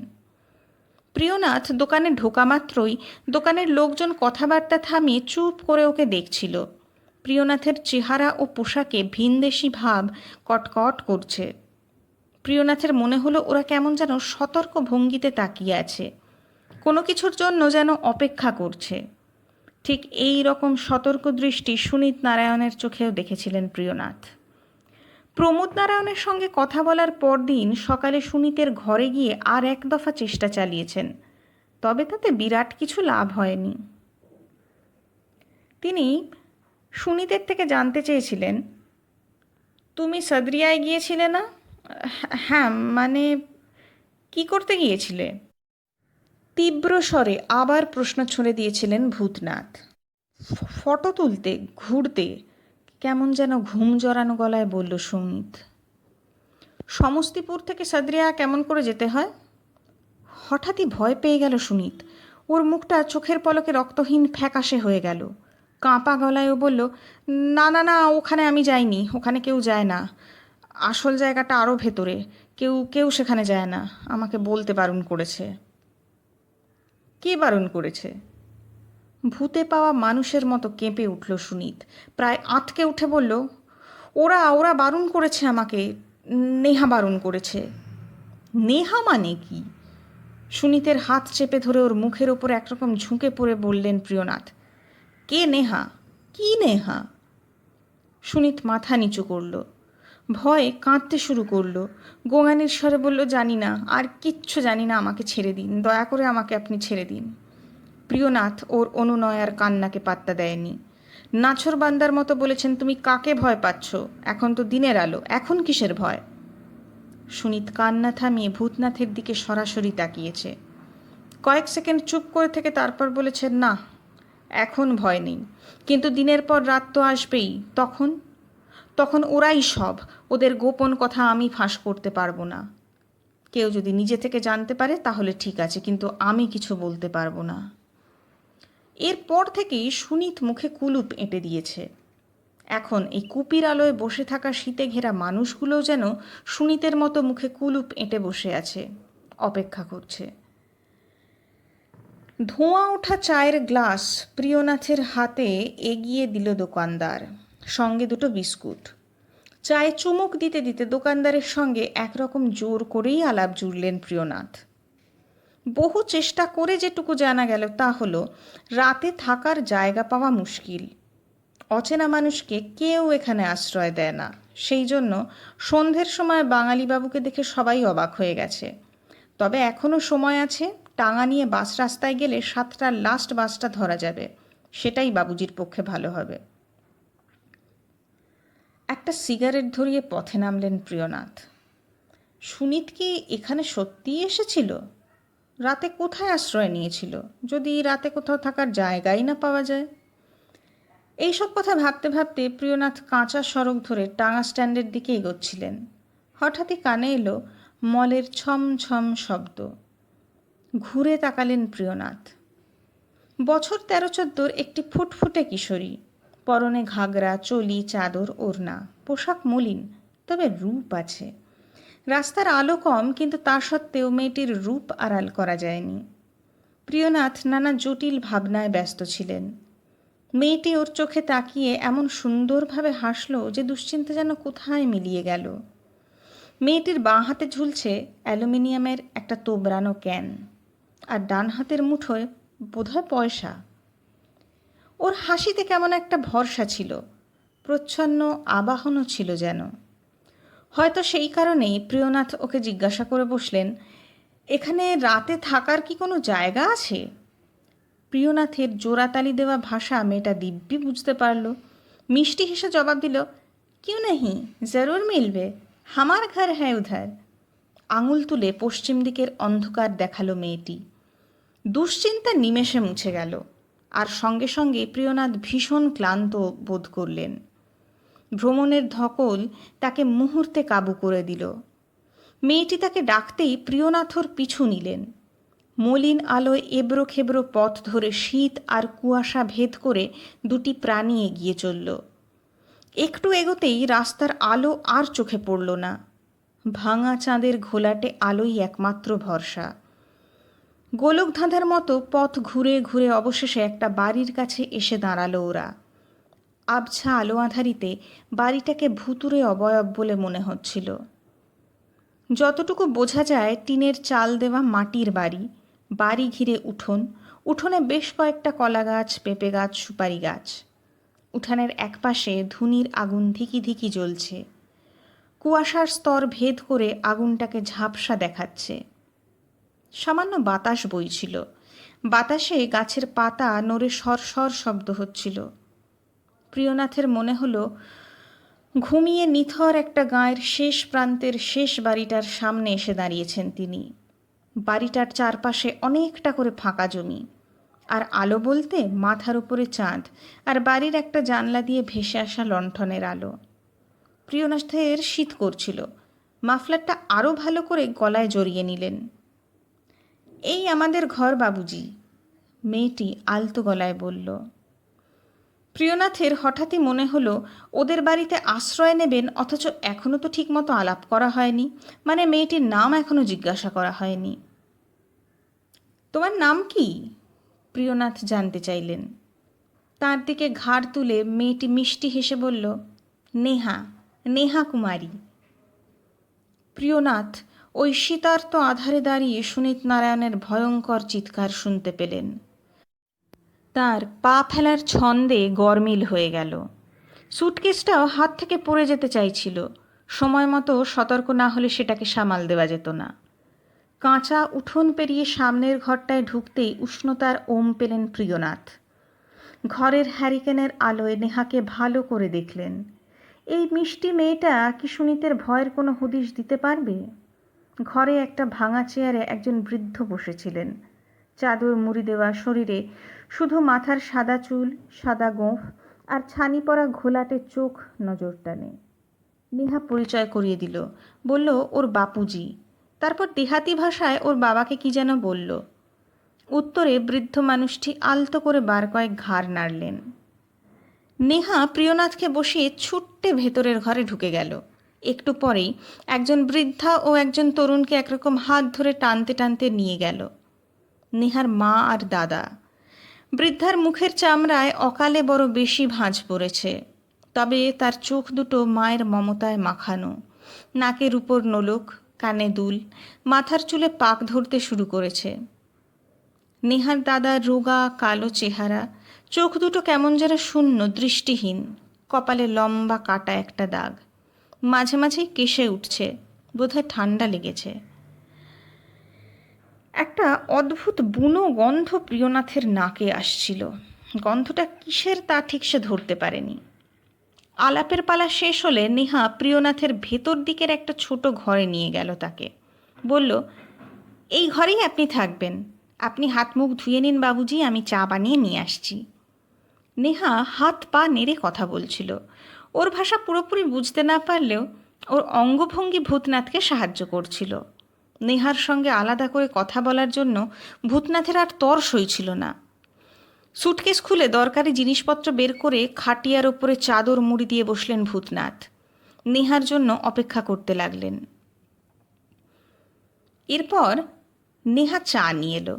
প্রিয়নাথ দোকানে ঢোকা মাত্রই দোকানের লোকজন কথাবার্তা থামিয়ে চুপ করে ওকে দেখছিল। প্রিয়নাথের চেহারা ও পোশাকে ভিনদেশি ভাব কটকট করছে। প্রিয়নাথের মনে হলো ওরা কেমন যেন সতর্ক ভঙ্গিতে তাকিয়ে আছে, কোনো কিছুর জন্য যেন অপেক্ষা করছে। ঠিক এই রকম সতর্ক দৃষ্টি সুনীত নারায়ণের চোখেও দেখেছিলেন প্রিয়নাথ। প্রমোদ নারায়ণের সঙ্গে কথা বলার পরদিন সকালে সুনীতের ঘরে গিয়ে আর 1 দফা চেষ্টা চালিয়েছেন, তবে তাতে বিরাট কিছু লাভ হয়নি। তিনি সুনীতের থেকে জানতে চেয়েছিলেন, তুমি সাদরিয়ায় গিয়েছিলে না? হ্যাঁ, মানে কি করতে গিয়েছিলে? তীব্র স্বরে আবার প্রশ্ন ছুঁড়ে দিয়েছিলেন ভূতনাথ। ফটো তুলতে, ঘুরতে, কেমন যেন ঘুম জড়ানো গলায় বলল সুমিত। সমস্তিপুর থেকে সাদরিয়া কেমন করে যেতে হয়? হঠাৎই ভয় পেয়ে গেল সুমিত। ওর মুখটা চোখের পলকে রক্তহীন ফ্যাকাশে হয়ে গেল। কাঁপা গলায় ও বলল, না না না, ওখানে আমি যাইনি, ওখানে কেউ যায় না। আসল জায়গাটা আরও ভেতরে, কেউ কেউ সেখানে যায় না, আমাকে বলতে বারণ করেছে। কে বারণ করেছে? ভূতে পাওয়া মানুষের মতো কেঁপে উঠল সুনীত। প্রায় আঁতকে উঠে বলল, ওরা ওরা বারণ করেছে আমাকে, নেহা বারণ করেছে। নেহা মানে কি? সুনীতের হাত চেপে ধরে ওর মুখের ওপর একরকম ঝুঁকে পড়ে বললেন প্রিয়নাথ, কে নেহা? কি নেহা? সুনীত মাথা নিচু করল, ভয়ে কাঁদতে শুরু করলো। গোঙানির স্বরে বলল, জানি না, আর কিচ্ছু জানি না, আমাকে ছেড়ে দিন, দয়া করে আমাকে আপনি ছেড়ে দিন। প্রিয়নাথ ওর অনুনয় আর কান্নাকে পাত্তা দেয়নি। নাছোড়বান্দার মতো বলেছেন, তুমি কাকে ভয় পাচ্ছ? এখন তো দিনের আলো, এখন কিসের ভয়? সুনীত কান্না থামিয়ে ভূতনাথের দিকে সরাসরি তাকিয়েছে। কয়েক সেকেন্ড চুপ করে থেকে তারপর বলেছে, না, এখন ভয় নেই, কিন্তু দিনের পর রাত তো আসবেই। তখন তখন ওরাই সব, ওদের গোপন কথা আমি ফাঁস করতে পারবো না। কেউ যদি নিজে থেকে জানতে পারে তাহলে ঠিক আছে, কিন্তু আমি কিছু বলতে পারবো না। এরপর থেকেই সুনীত মুখে কুলুপ এঁটে দিয়েছে। এখন এই কুপির আলোয় বসে থাকা শীতে ঘেরা মানুষগুলোও যেন সুনীতের মতো মুখে কুলুপ এঁটে বসে আছে, অপেক্ষা করছে। ধোঁয়া ওঠা চায়ের গ্লাস প্রিয়নাথের হাতে এগিয়ে দিল দোকানদার, সঙ্গে 2টো বিস্কুট। চায়ে চুমুক দিতে দিতে দোকানদারের সঙ্গে একরকম জোর করেই আলাপ জুড়লেন প্রিয়নাথ। বহু চেষ্টা করে যেটুকু জানা গেল তা হলো, রাতে থাকার জায়গা পাওয়া মুশকিল। অচেনা মানুষকে কেউ এখানে আশ্রয় দেয় না। সেই জন্য সন্ধ্যের সময় বাঙালিবাবুকে দেখে সবাই অবাক হয়ে গেছে। তবে এখনও সময় আছে, টাঙা নিয়ে বাস রাস্তায় গেলে 7টার লাস্ট বাসটা ধরা যাবে, সেটাই বাবুজির পক্ষে ভালো হবে। একটা সিগারেট ধরিয়ে পথে নামলেন প্রিয়নাথ। সুনীত কি এখানে সত্যিই এসেছিল? রাতে কোথায় আশ্রয় নিয়েছিল, যদি রাতে কোথাও থাকার জায়গাই না পাওয়া যায়? এইসব কথা ভাবতে ভাবতে প্রিয়নাথ কাঁচা সড়ক ধরে টাঙা স্ট্যান্ডের দিকে এগোচ্ছিলেন। হঠাৎই কানে এলো মলের ছম ছম শব্দ। ঘুরে তাকালেন প্রিয়নাথ। বছর 13-14 একটি ফুটফুটে কিশোরী, পরনে ঘাগরা, চলি, চাদর, ওড়না, পোশাক মলিন, তবে রূপ আছে। রাস্তার আলো কম, কিন্তু তা সত্ত্বেও মেয়েটির রূপ আড়াল করা যায়নি। প্রিয়নাথ নানা জটিল ভাবনায় ব্যস্ত ছিলেন। মেয়েটি ওর চোখে তাকিয়ে এমন সুন্দরভাবে হাসল যে দুশ্চিন্তা যেন কোথায় মিলিয়ে গেল। মেয়েটির বাঁ হাতে ঝুলছে অ্যালুমিনিয়ামের একটা তোবড়ানো ক্যান, আর ডান হাতের মুঠোয় বোধহয় পয়সা। ওর হাসিতে কেমন একটা ভরসা ছিল, প্রচ্ছন্ন আবাহনও ছিল যেন। হয়তো সেই কারণেই প্রিয়নাথ ওকে জিজ্ঞাসা করে বসলেন, এখানে রাতে থাকার কি কোনো জায়গা আছে? প্রিয়নাথের জোড়াতালি দেওয়া ভাষা মেয়েটা দিব্যি বুঝতে পারল। মিষ্টি হেসে জবাব দিল, কিউ নেহি, জরুর মিলবে, হামার ঘর হ্যায় উধার। আঙুল তুলে পশ্চিম দিকের অন্ধকার দেখালো মেয়েটি। দুশ্চিন্তা নিমেষে মুছে গেল, আর সঙ্গে সঙ্গে প্রিয়নাথ ভীষণ ক্লান্ত বোধ করলেন। ভ্রমণের ধকল তাকে মুহূর্তে কাবু করে দিল। মেয়েটি তাকে ডাকতেই প্রিয়নাথ ওর পিছু নিলেন। মলিন আলোয় এবড়ো খেবড়ো পথ ধরে শীত আর কুয়াশা ভেদ করে দুটি প্রাণী এগিয়ে চলল। একটু এগোতেই রাস্তার আলো আর চোখে পড়ল না। ভাঙা চাঁদের ঘোলাটে আলোই একমাত্র ভরসা। গোলক ধাঁধার মতো পথ ঘুরে ঘুরে অবশেষে একটা বাড়ির কাছে এসে দাঁড়ালো ওরা। আবছা আলো আঁধারিতে বাড়িটাকে ভুতুড়ে অবয়ব বলে মনে হচ্ছিল। যতটুকু বোঝা যায় টিনের চাল দেওয়া মাটির বাড়ি, বাড়ি ঘিরে উঠোন, উঠোনে বেশ কয়েকটা কলা গাছ, পেঁপে গাছ, সুপারি গাছ। উঠানের একপাশে ধুনির আগুন ধিকি ধিকি জ্বলছে। কুয়াশার স্তর ভেদ করে আগুনটাকে ঝাপসা দেখাচ্ছে। সামান্য বাতাস বইছিল, বাতাসে গাছের পাতা নড়ে সরসর শব্দ হচ্ছিল। প্রিয়নাথের মনে হলো ঘুমিয়ে নিথর একটা গাঁয়ের শেষ প্রান্তের শেষ বাড়িটার সামনে এসে দাঁড়িয়েছেন তিনি। বাড়িটার চারপাশে অনেকটা করে ফাঁকা জমি, আর আলো বলতে মাথার উপরে চাঁদ, আর বাড়ির একটা জানলা দিয়ে ভেসে আসা লণ্ঠনের আলো। প্রিয়নাথের শীত করছিল, মাফলারটা আরও ভালো করে গলায় জড়িয়ে নিলেন। এই আমাদের ঘর বাবুজি, মেয়েটি আলতো গলায় বলল। প্রিয়নাথের হঠাৎই মনে হলো ওদের বাড়িতে আশ্রয় নেবেন, অথচ এখনও তো ঠিকমতো আলাপ করা হয়নি, মানে মেয়েটির নাম এখনও জিজ্ঞাসা করা হয়নি। তোমার নাম কি? প্রিয়নাথ জানতে চাইলেন। তার দিকে ঘাড় তুলে মেয়েটি মিষ্টি হেসে বলল, নেহা, নেহা কুমারী। প্রিয়নাথ ওই শীতার্ত আধারে দাঁড়িয়ে সুনীত নারায়ণের ভয়ঙ্কর চিৎকার শুনতে পেলেন। তার পা ফেলার ছন্দে গরমিল হয়ে গেল। সুটকেসটাও হাত থেকে পড়ে যেতে চাইছিল, সময় মতো সতর্ক না হলে সেটাকে সামাল দেওয়া যেত না। কাঁচা উঠোন পেরিয়ে সামনের ঘরটায় ঢুকতেই উষ্ণতার ওম পেলেন প্রিয়নাথ। ঘরের হ্যারিকেনের আলোয় নেহাকে ভালো করে দেখলেন। এই মিষ্টি মেয়েটা কি সুনীতের ভয়ের কোনো হদিশ দিতে পারবে? ঘরে একটা ভাঙা চেয়ারে একজন বৃদ্ধ বসেছিলেন, চাদর মুড়ি দেওয়া শরীরে, শুধু মাথার সাদা চুল, সাদা গোঁফ আর ছানি পরা ঘোলাটে চোখ নজর টানে। নেহা পরিচয় করিয়ে দিল, বলল ওর বাপুজি। তারপর দেহাতি ভাষায় ওর বাবাকে কি যেন বলল। উত্তরে বৃদ্ধ মানুষটি আলতো করে বার কয়েক ঘাড় নাড়লেন। নেহা প্রিয়নাথকে বসিয়ে ছুট্টে ভেতরের ঘরে ঢুকে গেল। একটু পরেই একজন বৃদ্ধা ও একজন তরুণকে একরকম হাত ধরে টানতে টানতে নিয়ে গেল। নেহার মা আর দাদা। বৃদ্ধার মুখের চামড়ায় অকালে বড় বেশি ভাঁজ পড়েছে, তবে তার চোখ দুটো মায়ের মমতায় মাখানো। নাকের উপর নোলক, কানে দুল, মাথার চুলে পাক ধরতে শুরু করেছে। নেহার দাদার রোগা কালো চেহারা, চোখ দুটো কেমন যেন শূন্য, দৃষ্টিহীন, কপালে লম্বা কাটা একটা দাগ, মাঝে মাঝেই কেশে উঠছে, বোধহয় ঠান্ডা লেগেছে। একটা অদ্ভুত বুনো গন্ধ প্রিয়নাথের নাকে আসছিল। গন্ধটা কিসের তা ঠিক সে ধরতে পারেনি। আলাপের পালা শেষ হলে নেহা প্রিয়নাথের ভেতর দিকের একটা ছোট ঘরে নিয়ে গেল তাকে। বলল, এই ঘরেই আপনি থাকবেন। আপনি হাত মুখ ধুয়ে নিন বাবুজি, আমি চা বানিয়ে নিয়ে আসছি। নেহা হাত পা নেড়ে কথা বলছিল। ওর ভাষা পুরোপুরি বুঝতে না পারলেও ওর অঙ্গভঙ্গি ভূতনাথকে সাহায্য করছিল। নেহার সঙ্গে আলাদা করে কথা বলার জন্য ভূতনাথের আর তর সইছিল না। সুটকেস খুলে দরকারি জিনিসপত্র বের করে খাটিয়ার ওপরে চাদর মুড়ি দিয়ে বসলেন ভূতনাথ। নেহার জন্য অপেক্ষা করতে লাগলেন। এরপর নেহা চা নিয়ে এলো।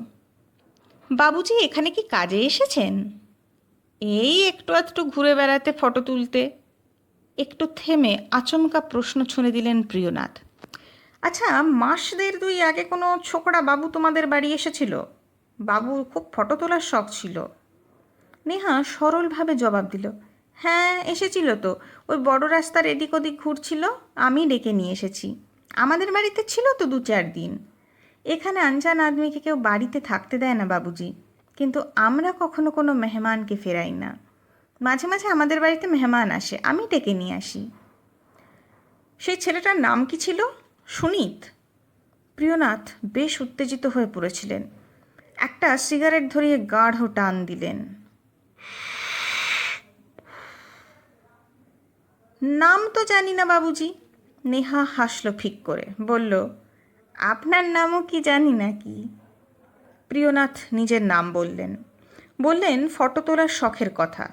বাবুজি, এখানে কি কাজে এসেছেন? এই একটু আধটু ঘুরে বেড়াতে, ফটো তুলতে। একটু থেমে আচমকা প্রশ্ন ছুঁড়ে দিলেন প্রিয়নাথ। আচ্ছা, মাস দেড় দুই আগে কোনো ছোকরা বাবু তোমাদের বাড়ি এসেছিল? বাবুর খুব ফটো তোলার শখ ছিল। নেহা সরলভাবে জবাব দিল, হ্যাঁ এসেছিল তো। ওই বড় রাস্তার এদিক ওদিক ঘুরছিল, আমি ডেকে নিয়ে এসেছি। আমাদের বাড়িতে ছিল তো 2-4 দিন। এখানে আনজান আদমিকে কেউ বাড়িতে থাকতে দেয় না বাবুজি, কিন্তু আমরা কখনো কোনো মেহমানকে ফেরাই না। মাঝে মাঝে আমাদের বাড়িতে মেহমান আসে, আমি ডেকে নিয়ে আসি। সেই ছেলেটার নাম কি ছিল? সুনীত। প্রিয়নাথ বেশ উত্তেজিত হয়ে পড়েছিলেন। একটা সিগারেট ধরিয়ে গাঢ় টান দিলেন। নাম তো জানি না বাবুজি। নেহা হাসল ফিক করে, বলল, আপনার নামও কি জানি নাকি? প্রিয়নাথ নিজের নাম বললেন। বললেন ফটো তোলার শখের কথা।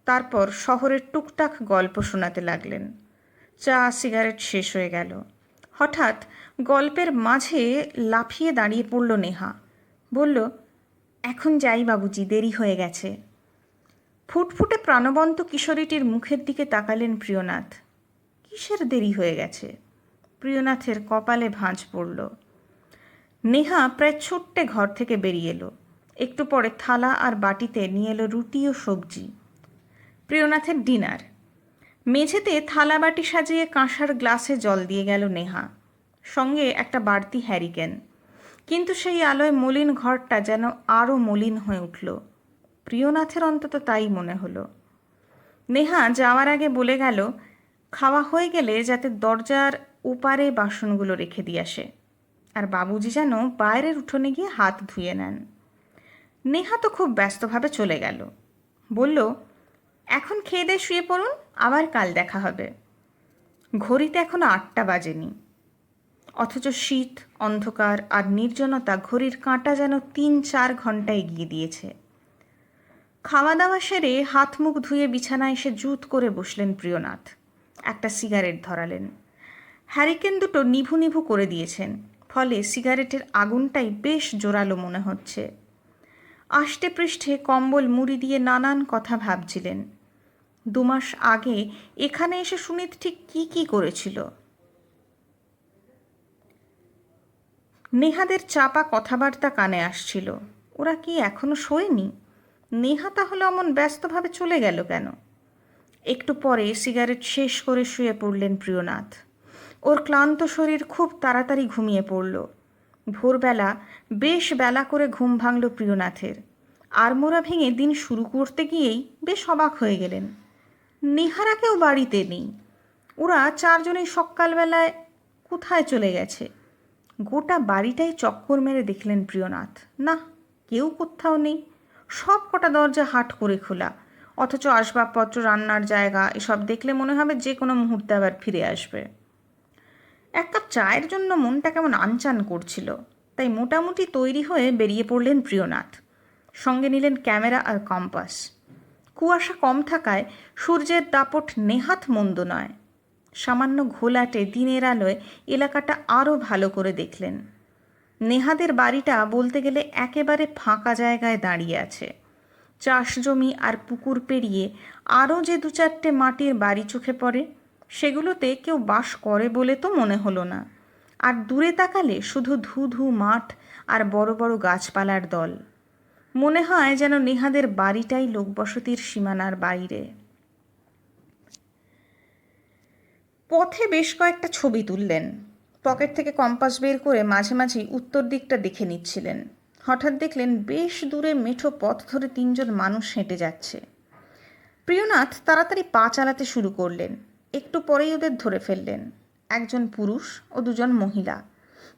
তারপর শহরের টুকটাক গল্প শোনাতে লাগলেন। চা সিগারেট শেষ হয়ে গেল। হঠাৎ গল্পের মাঝে লাফিয়ে দাঁড়িয়ে পড়ল নেহা। বলল, এখন যাই বাবুজি, দেরি হয়ে গেছে। ফুটফুটে প্রাণবন্ত কিশোরীটির মুখের দিকে তাকালেন প্রিয়নাথ। কিসের দেরি হয়ে গেছে? প্রিয়নাথের কপালে ভাঁজ পড়ল। নেহা প্রায় ছুট্টে ঘর থেকে বেরিয়ে এলো। একটু পরে থালা আর বাটিতে নিয়ে এলো রুটি ও সবজি। প্রিয়নাথের ডিনার। মেঝেতে থালা বাটি সাজিয়ে কাঁসার গ্লাসে জল দিয়ে গেল নেহা, সঙ্গে একটা বাড়তি হ্যারিকেন। কিন্তু সেই আলোয় মলিন ঘরটা যেন আরও মলিন হয়ে উঠল। প্রিয়নাথের অন্তত তাই মনে হলো। নেহা যাওয়ার আগে বলে গেল, খাওয়া হয়ে গেলে যাতে দরজার ওপারে বাসনগুলো রেখে দিয়ে আসে, আর বাবুজি যেন বাইরের উঠোনে গিয়ে হাত ধুয়ে নেন। নেহা তো খুব ব্যস্তভাবে চলে গেল। বলল, এখন খেয়ে দিয়ে শুয়ে পড়ুন, আবার কাল দেখা হবে। ঘড়িতে এখনো 8টা বাজেনি, অথচ শীত, অন্ধকার আর নির্জনতা ঘড়ির কাঁটা যেন 3-4 ঘন্টা এগিয়ে দিয়েছে। খাওয়া দাওয়া সেরে হাত মুখ ধুয়ে বিছানায় এসে জুত করে বসলেন প্রিয়নাথ। একটা সিগারেট ধরালেন। হ্যারিকেন দুটো নিভু নিভু করে দিয়েছেন, ফলে সিগারেটের আগুনটাই বেশ জোরালো মনে হচ্ছে। আষ্টে পৃষ্ঠে কম্বল মুড়ি দিয়ে নানান কথা ভাবছিলেন। 2 মাস আগে এখানে এসে সুনীত ঠিক কি করেছিল। নেহাদের চাপা কথাবার্তা কানে আসছিল। ওরা কি এখনো শোয়নি? নেহা তাহলে অমন ব্যস্তভাবে চলে গেল কেন? একটু পরে সিগারেট শেষ করে শুয়ে পড়লেন প্রিয়নাথ। ওর ক্লান্ত শরীর খুব তাড়াতাড়ি ঘুমিয়ে পড়ল। ভোরবেলা বেশ বেলা করে ঘুম ভাঙল প্রিয়নাথের। আড়মোড়া ভেঙে দিন শুরু করতে গিয়েই বেশ অবাক হয়ে গেলেন। নেহারা কেউ বাড়িতে নেই। ওরা 4 জনেই সকালবেলায় কোথায় চলে গেছে? গোটা বাড়িটাই চক্কর মেরে দেখলেন প্রিয়নাথ। না, কেউ কোথাও নেই। সব কটা দরজা হাট করে খোলা, অথচ আসবাবপত্র, রান্নার জায়গা এসব দেখলে মনে হবে যে কোনো মুহূর্তে আবার ফিরে আসবে। এক কাপ চায়ের জন্য মনটা কেমন আনচান করছিল, তাই মোটামুটি তৈরি হয়ে বেরিয়ে পড়লেন প্রিয়নাথ। সঙ্গে নিলেন ক্যামেরা আর কম্পাস। কুয়াশা কম থাকায় সূর্যের দাপট নেহাত মন্দ নয়। সামান্য ঘোলাটে দিনের আলোয় এলাকাটা আরও ভালো করে দেখলেন। নেহাদের বাড়িটা বলতে গেলে একেবারে ফাঁকা জায়গায় দাঁড়িয়ে আছে। চাষ জমি আর পুকুর পেরিয়ে আরও যে 2-4টে মাটির বাড়ি চোখে পড়ে, সেগুলোতে কেউ বাস করে বলে তো মনে হলো না। আর দূরে তাকালে শুধু ধু ধু মাঠ আর বড় বড় গাছপালার দল। মনে হয় যেন নেহাদের বাড়িটাই লোকবসতির সীমানার বাইরে। পথে বেশ কয়েকটা ছবি তুললেন। পকেট থেকে কম্পাস বের করে মাঝে মাঝেই উত্তর দিকটা দেখে নিচ্ছিলেন। হঠাৎ দেখলেন বেশ দূরে মেঠো পথ ধরে 3 জন মানুষ হেঁটে যাচ্ছে। প্রিয়নাথ তাড়াতাড়ি পা চালাতে শুরু করলেন। একটু পরেই ওদের ধরে ফেললেন। একজন পুরুষ ও দুজন মহিলা।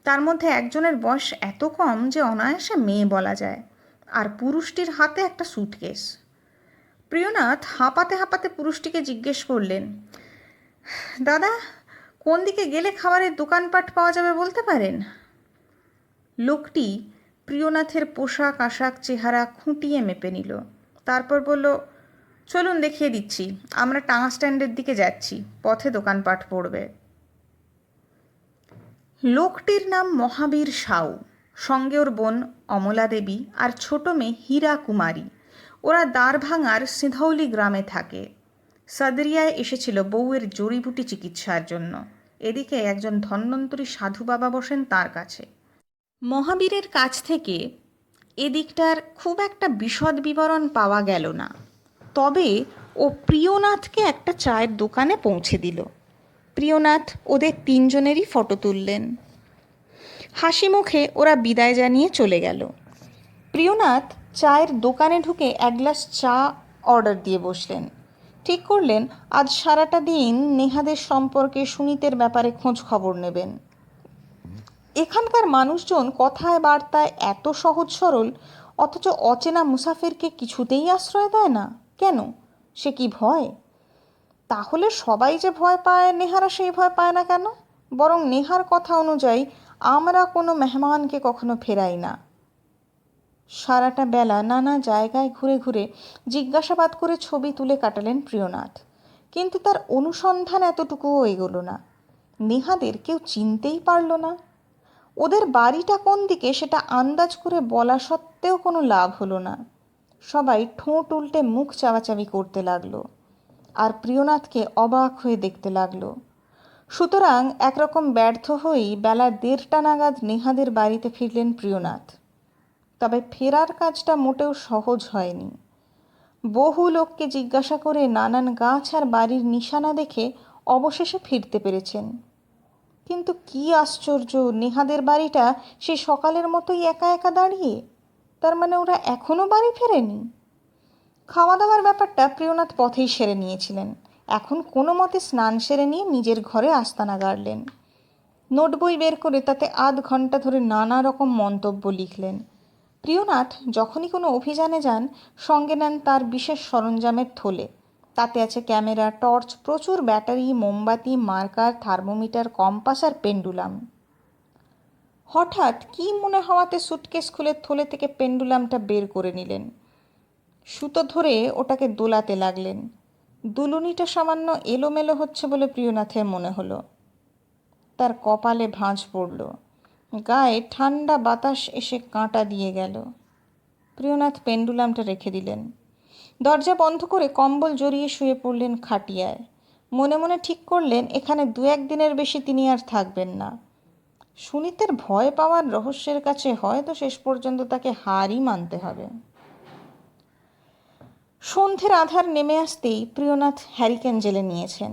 তার মধ্যে একজনের বয়স এত কম যে অনায়াসে মেয়ে বলা যায়, আর পুরুষটির হাতে একটা স্যুটকেস। প্রিয়নাথ হাঁপাতে হাঁপাতে পুরুষটিকে জিজ্ঞেস করলেন, দাদা, কোন দিকে গেলে খাবারের দোকানপাট পাওয়া যাবে বলতে পারেন? লোকটি প্রিয়নাথের পোশাক আশাক চেহারা খুঁটিয়ে মেপে নিল। তারপর বলল, চলুন দেখিয়ে দিচ্ছি, আমরা টাঙা স্ট্যান্ডের দিকে যাচ্ছি, পথে দোকানপাট পড়বে। লোকটির নাম মহাবীর সাউ, সঙ্গে ওর বোন অমলা দেবী আর ছোট মেয়ে হীরা কুমারী। ওরা দ্বারভাঙার সিধৌলি গ্রামে থাকে। সাদরিয়ায় এসেছিল বউয়ের জড়িবুটি চিকিৎসার জন্য। এদিকে একজন ধন্বন্তরী সাধু বাবা বসেন তার কাছে। মহাবীরের কাছ থেকে এদিকটার খুব একটা বিশদ বিবরণ পাওয়া গেল না, তবে ও প্রিয়নাথকে একটা চায়ের দোকানে পৌঁছে দিল। প্রিয়নাথ ওদের তিনজনেরই ফটো তুললেন। হাসি মুখে ওরা বিদায় জানিয়ে চলে গেল। প্রিয়নাথ চায়ের দোকানে ঢুকে এক গ্লাস চা অর্ডার দিয়ে বসলেন। ঠিক করলেন আজ সারাটা দিন নেহাদের সম্পর্কে সুনীতের ব্যাপারে খোঁজ খবর নেবেন। এখানকার মানুষজন কথায় বার্তায় এত সহজ সরল, অথচ অচেনা মুসাফিরকে কিছুতেই আশ্রয় দেয় না কেন? সে কি ভয়? তাহলে সবাই যে ভয় পায়, নেহারা সেই ভয় পায় না কেন? বরং নেহার কথা অনুযায়ী আমরা কোনো মেহমানকে কখনো ফেরাই না। সারাটা বেলা নানা জায়গায় ঘুরে ঘুরে জিজ্ঞাসাবাদ করে ছবি তুলে কাটালেন প্রিয়নাথ, কিন্তু তার অনুসন্ধান এতটুকুও এগোলো না। নেহাদের কেউ চিনতেই পারল না। ওদের বাড়িটা কোন দিকে সেটা আন্দাজ করে বলা সত্ত্বেও কোনো লাভ হলো না। সবাই ঠোঁট উল্টে মুখ চাওয়াচাবি করতে লাগলো, আর প্রিয়নাথকে অবাক হয়ে দেখতে লাগলো। সুতরাং একরকম ব্যর্থ হয়েই বেলা 1:30 নাগাদ নেহাদের বাড়িতে ফিরলেন প্রিয়নাথ। তবে ফেরার কাজটা মোটেও সহজ হয়নি। বহু লোককে জিজ্ঞাসা করে নানান গাছ আর বাড়ির নিশানা দেখে অবশেষে ফিরতে পেরেছেন। কিন্তু কি আশ্চর্য, নেহাদের বাড়িটা সেই সকালের মতোই একা একা দাঁড়িয়ে। তার মানে ওরা এখনও বাড়ি ফেরেনি। খাওয়া দাওয়ার ব্যাপারটা প্রিয়নাথ পথেই সেরে নিয়েছিলেন। এখন কোনো মতে স্নান সেরে নিয়ে নিজের ঘরে আস্তানা গাড়লেন। নোট বই বের করে তাতে আধ ঘন্টা ধরে নানা রকম মন্তব্য লিখলেন। প্রিয়নাথ যখনই কোনো অভিযানে যান সঙ্গে নেন তার বিশেষ সরঞ্জামের থলে। তাতে আছে ক্যামেরা, টর্চ, প্রচুর ব্যাটারি, মোমবাতি, মার্কার, থার্মোমিটার, কম্পাস আর পেন্ডুলাম। হঠাৎ কি মনে হওয়াতে সুটকেস খুলে থলে থেকে পেন্ডুলামটা বের করে নিলেন। সুতো ধরে ওটাকে দোলাতে লাগলেন। দুলুনিটা সামান্য এলোমেলো হচ্ছে বলে প্রিয়নাথের মনে হলো। তার কপালে ভাঁজ পড়ল, গায়ে ঠান্ডা বাতাস এসে কাঁটা দিয়ে গেল। প্রিয়নাথ পেন্ডুলামটা রেখে দিলেন। দরজা বন্ধ করে কম্বল জড়িয়ে শুয়ে পড়লেন খাটিয়ায়। মনে মনে ঠিক করলেন এখানে 2-1 দিনের বেশি তিনি আর থাকবেন না। সুনীতের ভয় পাওয়ার রহস্যের কাছে হয়তো শেষ পর্যন্ত তাকে হারই মানতে হবে। সন্ধ্যের আধার নেমে আসতেই প্রিয়নাথ হ্যারিকেন জেলে নিয়েছেন।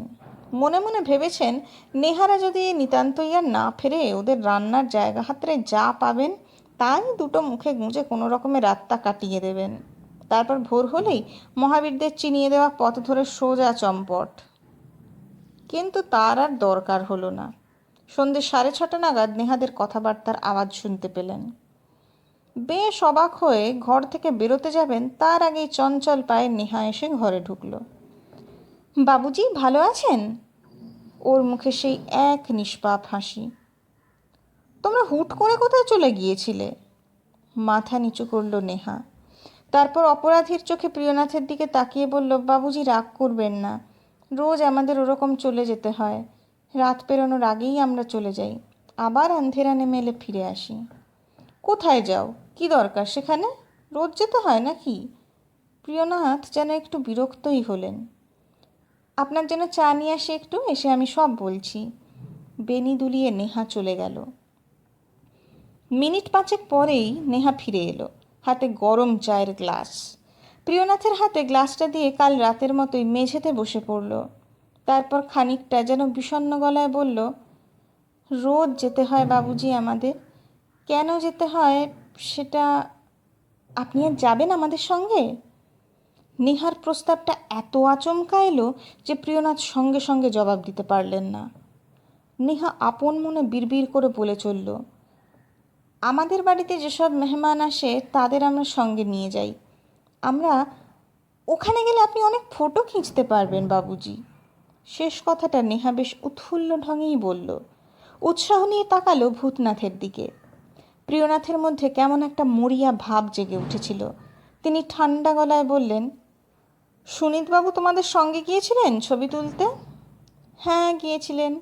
মনে মনে ভেবেছেন নেহারা যদি নিতান্তই আর না ফেরে ওদের রান্নার জায়গা হাতড়ে যা পাবেন তাই দুটো মুখে গুঁজে কোনো রকমে রাতটা কাটিয়ে দেবেন। তারপর ভোর হলেই মহাবীরদের চিনিয়ে দেওয়া পথ ধরে সোজা চম্পট। কিন্তু তার আর দরকার হলো না। সন্ধ্যে 6:30 নাগাদ নেহাদের কথাবার্তার আওয়াজ শুনতে পেলেন। বেশ অবাক হয়ে ঘর থেকে বেরোতে যাবেন তার আগেই চঞ্চল পায়ে নেহা এসে ঘরে ঢুকল। বাবুজি ভালো আছেন? ওর মুখে সেই এক নিষ্পাপ হাসি। তোমরা হুট করে কোথায় চলে গিয়েছিলে? মাথা নিচু করল নেহা। তারপর অপরাধীর চোখে প্রিয়নাথের দিকে তাকিয়ে বলল, বাবুজি রাগ করবেন না, রোজ আমাদের ওরকম চলে যেতে হয়। রাত পেরোনোর আগেই আমরা চলে যাই, আবার আন্ধেরা নেমে এলে ফিরে আসি। কোথায় যাও? কি দরকার সেখানে? রোজ যেতে হয় নাকি? প্রিয়নাথ যেন একটু বিরক্তই হলেন। আপনার জন্য চা নিয়ে আসি একটু, এসে আমি সব বলছি। বেনি দুলিয়ে নেহা চলে গেল। মিনিট 5 পরেই নেহা ফিরে এলো, হাতে গরম চায়ের গ্লাস। প্রিয়নাথের হাতে গ্লাসটা দিয়ে কাল রাতের মতোই মেঝেতে বসে পড়ল। তারপর খানিকটা যেন বিষণ্ণ গলায় বলল, রোজ যেতে হয় বাবুজি আমাদের। কেন যেতে হয় সেটা আপনি আর যাবেন আমাদের সঙ্গে? নেহার প্রস্তাবটা এত আচমকা এলো যে প্রিয়নাথ সঙ্গে সঙ্গে জবাব দিতে পারলেন না। নেহা আপন মনে বিড়বিড় করে বলে চলল, আমাদের বাড়িতে যেসব মেহমান আসে তাদের আমরা সঙ্গে নিয়ে যাই। আমরা ওখানে গেলে আপনি অনেক ফটো খিঁচতে পারবেন বাবুজি। শেষ কথাটা নেহা বেশ উৎফুল্ল ঢঙেই বলল। উৎসাহ নিয়ে তাকালো ভূতনাথের দিকে। প্রিয়নাথের মধ্যে কেমন একটা মরিয়া ভাব জেগে উঠেছিল। তিনি ঠান্ডা গলায় বললেন, সুনীতবাবু তোমাদের সঙ্গে গিয়েছিলেন ছবি তুলতে? হ্যাঁ, গিয়েছিলেন।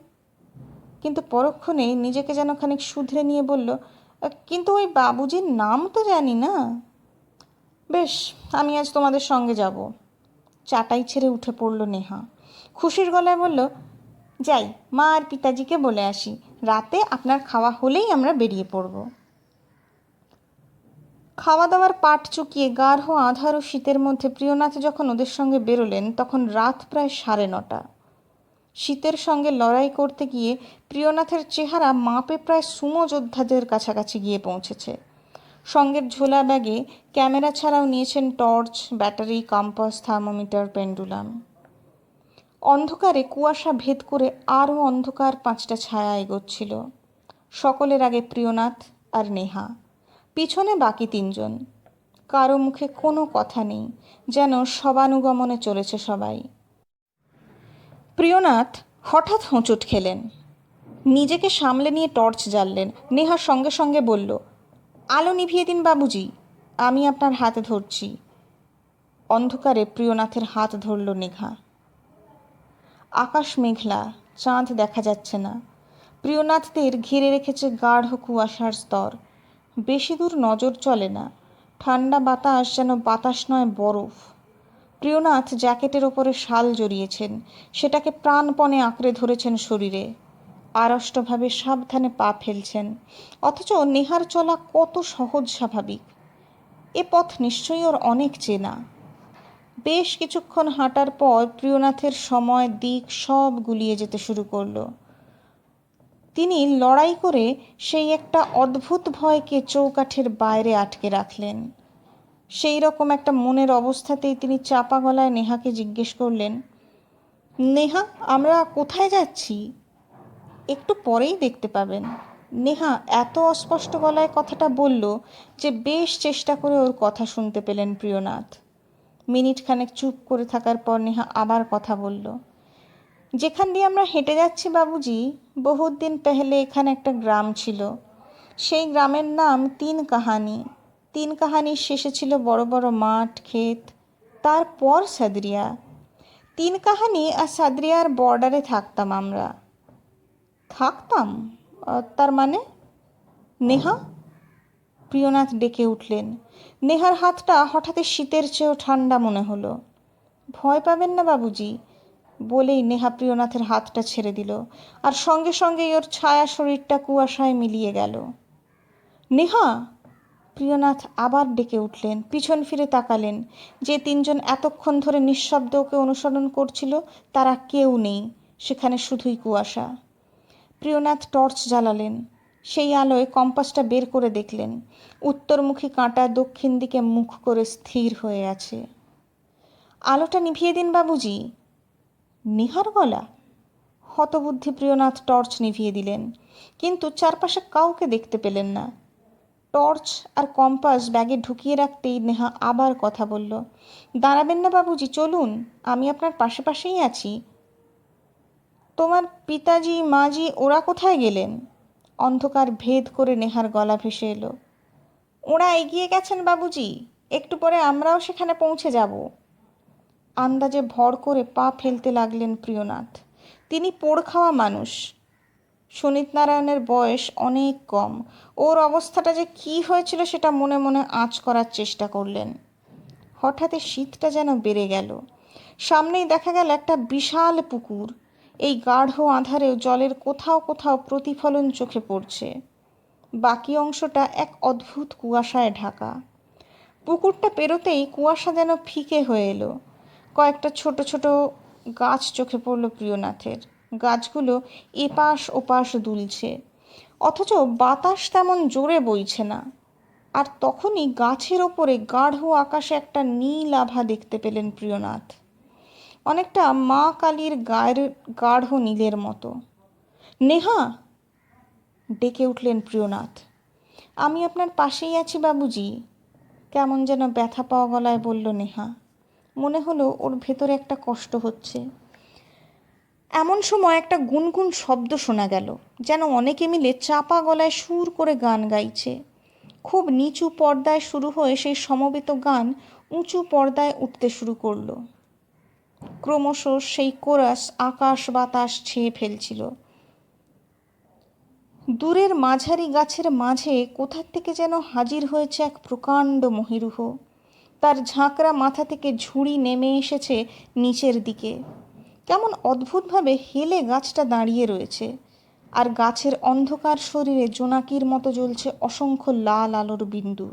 কিন্তু পরক্ষণে নিজেকে যেন খানিক শুধরে নিয়ে বলল, কিন্তু ওই বাবুজির নাম তো জানি না। বেশ, আমি আজ তোমাদের সঙ্গে যাব। চাটাই ছেড়ে উঠে পড়ল নেহা। খুশির গলায় বলল, যাই, মা আর পিতাজিকে বলে আসি, রাতে আপনার খাওয়া হলেই আমরা বেরিয়ে পড়ব। খাওয়া দাওয়ার পাট চুকিয়ে গাঢ় আঁধার ও শীতের মধ্যে প্রিয়নাথ যখন ওদের সঙ্গে বেরোলেন তখন রাত প্রায় 9:30। শীতের সঙ্গে লড়াই করতে গিয়ে প্রিয়নাথের চেহারা মাপে প্রায় সুমো যোদ্ধাদের কাছাকাছি গিয়ে পৌঁছেছে। সঙ্গের ঝোলা ব্যাগে ক্যামেরা ছাড়াও নিয়েছেন torch, battery, compass, thermometer, pendulum. অন্ধকারে কুয়াশা ভেদ করে আরও অন্ধকার 5টা ছায়া এগোচ্ছিল। সকলের আগে প্রিয়নাথ আর নেহা, পিছনে বাকি 3জন। কারো মুখে কোনো কথা নেই, যেন সবানুগমনে চলেছে সবাই। প্রিয়নাথ হঠাৎ হোঁচট খেলেন। নিজেকে সামলে নিয়ে টর্চ জ্বাললেন। নেহা সঙ্গে সঙ্গে বলল, আলো নিভিয়ে দিন বাবুজি, আমি আপনার হাত ধরছি। অন্ধকারে প্রিয়নাথের হাত ধরল নেহা। আকাশ মেঘলা, চাঁদ দেখা যাচ্ছে না। প্রিয়নাথদের ঘিরে রেখেছে গাঢ় কুয়াশার স্তর। বেশি দূর নজর চলে না। ঠান্ডা বাতাস যেন বাতাস নয়, বরফ। প্রিয়নাথ জ্যাকেটের ওপরে শাল জড়িয়েছেন, সেটাকে প্রাণপণে আঁকড়ে ধরেছেন শরীরে। আড়ষ্টভাবে সাবধানে পা ফেলছেন, অথচ নেহার চলা কত সহজ স্বাভাবিক। এ পথ নিশ্চয়ই ওর অনেক চেনা। বেশ কিছুক্ষণ হাঁটার পর প্রিয়নাথের সময় দিক সব গুলিয়ে যেতে শুরু করলো। তিনি লড়াই করে সেই একটা অদ্ভুত ভয়কে চৌকাঠের বাইরে আটকে রাখলেন। সেই রকম একটা মনের অবস্থাতেই তিনি চাপা গলায় নেহাকে জিজ্ঞেস করলেন, নেহা, আমরা কোথায় যাচ্ছি? একটু পরেই দেখতে পাবেন। নেহা এত অস্পষ্ট গলায় কথাটা বলল যে বেশ চেষ্টা করে ওর কথা শুনতে পেলেন প্রিয়নাথ। মিনিট খানেক চুপ করে থাকার পর নেহা আবার কথা বলল, যেখান দিয়ে আমরা হেঁটে যাচ্ছি বাবুজি, বহুত দিন পেহলে এখানে একটা গ্রাম ছিল। সেই গ্রামের নাম 3 কাহানি। 3 কাহানির শেষে ছিল বড় বড় মাঠ, ক্ষেত, তারপর সাদরিয়া। 3 কাহানি আর সাদরিয়ার বর্ডারে থাকতাম আমরা। থাকতাম? তার মানে? নেহা? প্রিয়নাথ ডেকে উঠলেন। নেহার হাতটা হঠাৎই শীতের চেয়েও ঠান্ডা মনে হলো। ভয় পাবেন না বাবুজি, বলেই নেহা প্রিয়নাথের হাতটা ছেড়ে দিল, আর সঙ্গে সঙ্গেই ওর ছায়া শরীরটা কুয়াশায় মিলিয়ে গেল। নেহা! প্রিয়নাথ আবার ডেকে উঠলেন, পিছন ফিরে তাকালেন। যে 3জন এতক্ষণ ধরে নিঃশব্দ ওকে অনুসরণ করছিল তারা কেউ নেই, সেখানে শুধুই কুয়াশা। প্রিয়নাথ টর্চ জ্বালালেন। সেই আলোয় কম্পাসটা বের করে দেখলেন উত্তরমুখী কাঁটা দক্ষিণ দিকে মুখ করে স্থির হয়ে আছে। আলোটা নিভিয়ে দিন বাবুজি। নেহার গলা। হতবুদ্ধি প্রিয়নাথ টর্চ নিভিয়ে দিলেন, কিন্তু চারপাশে কাউকে দেখতে পেলেন না। টর্চ আর কম্পাস ব্যাগে ঢুকিয়ে রাখতেই নেহা আবার কথা বলল, দাঁড়াবেন না বাবুজি, চলুন, আমি আপনার পাশে পাশেই আছি। তোমার পিতাজি, মাজি ওরা কোথায় গেলেন? অন্ধকার ভেদ করে নেহার গলা ভেসে এলো, ওরা এগিয়ে গেছেন বাবুজি, একটু পরে আমরাও সেখানে পৌঁছে যাব। আন্দাজে ভর করে পা ফেলতে লাগলেন প্রিয়নাথ। তিনি পোড় খাওয়া মানুষ। সুনীত নারায়ণের বয়স অনেক কম। ওর অবস্থাটা যে কী হয়েছিল সেটা মনে মনে আঁচ করার চেষ্টা করলেন। হঠাৎই শীতটা যেন বেড়ে গেল। সামনেই দেখা গেল একটা বিশাল পুকুর। এই গাঢ় আঁধারেও জলের কোথাও কোথাও প্রতিফলন চোখে পড়ছে। বাকি অংশটা এক অদ্ভুত কুয়াশায় ঢাকা। পুকুরটা পেরোতেই কুয়াশা যেন ফিকে হয়ে এলো। কয়েকটা ছোট ছোট গাছ চোখে পড়ল প্রিয়নাথের। গাছগুলো এপাশ ওপাশ দুলছে, অথচ বাতাস তেমন জোরে বইছে না। আর তখনই গাছের ওপরে গাঢ় আকাশে একটা নীল আভা দেখতে পেলেন প্রিয়নাথ, অনেকটা মা কালীর গায়ের গাঢ় নীলের মতো। নেহা, ডেকে উঠলেন প্রিয়নাথ। আমি আপনার পাশেই আছি বাবুজি, কেমন যেন ব্যথা পাওয়া গলায় বলল নেহা। মনে হলো ওর ভেতরে একটা কষ্ট হচ্ছে। এমন সময় একটা গুনগুন শব্দ শোনা গেল, যেন অনেকে মিলে চাপা গলায় সুর করে গান গাইছে। খুব নিচু পর্দায় শুরু হয়ে সেই সমবেত গান উঁচু পর্দায় উঠতে শুরু করলো। ক্রমশ সেই কোরাস আকাশ বাতাস ছেয়ে ফেলছিল। দূরের মাঝারি গাছের মাঝে কোথা থেকে যেন হাজির হয়েছে এক প্রকাণ্ড মহিরুহ। তার ঝাঁকড়া মাথা থেকে ঝুড়ি নেমে এসেছে নিচের দিকে। কেমন অদ্ভুতভাবে হেলে গাছটা দাঁড়িয়ে রয়েছে, আর গাছের অন্ধকার শরীরে জোনাকির মতো জ্বলছে অসংখ্য লাল আলোর বিন্দু।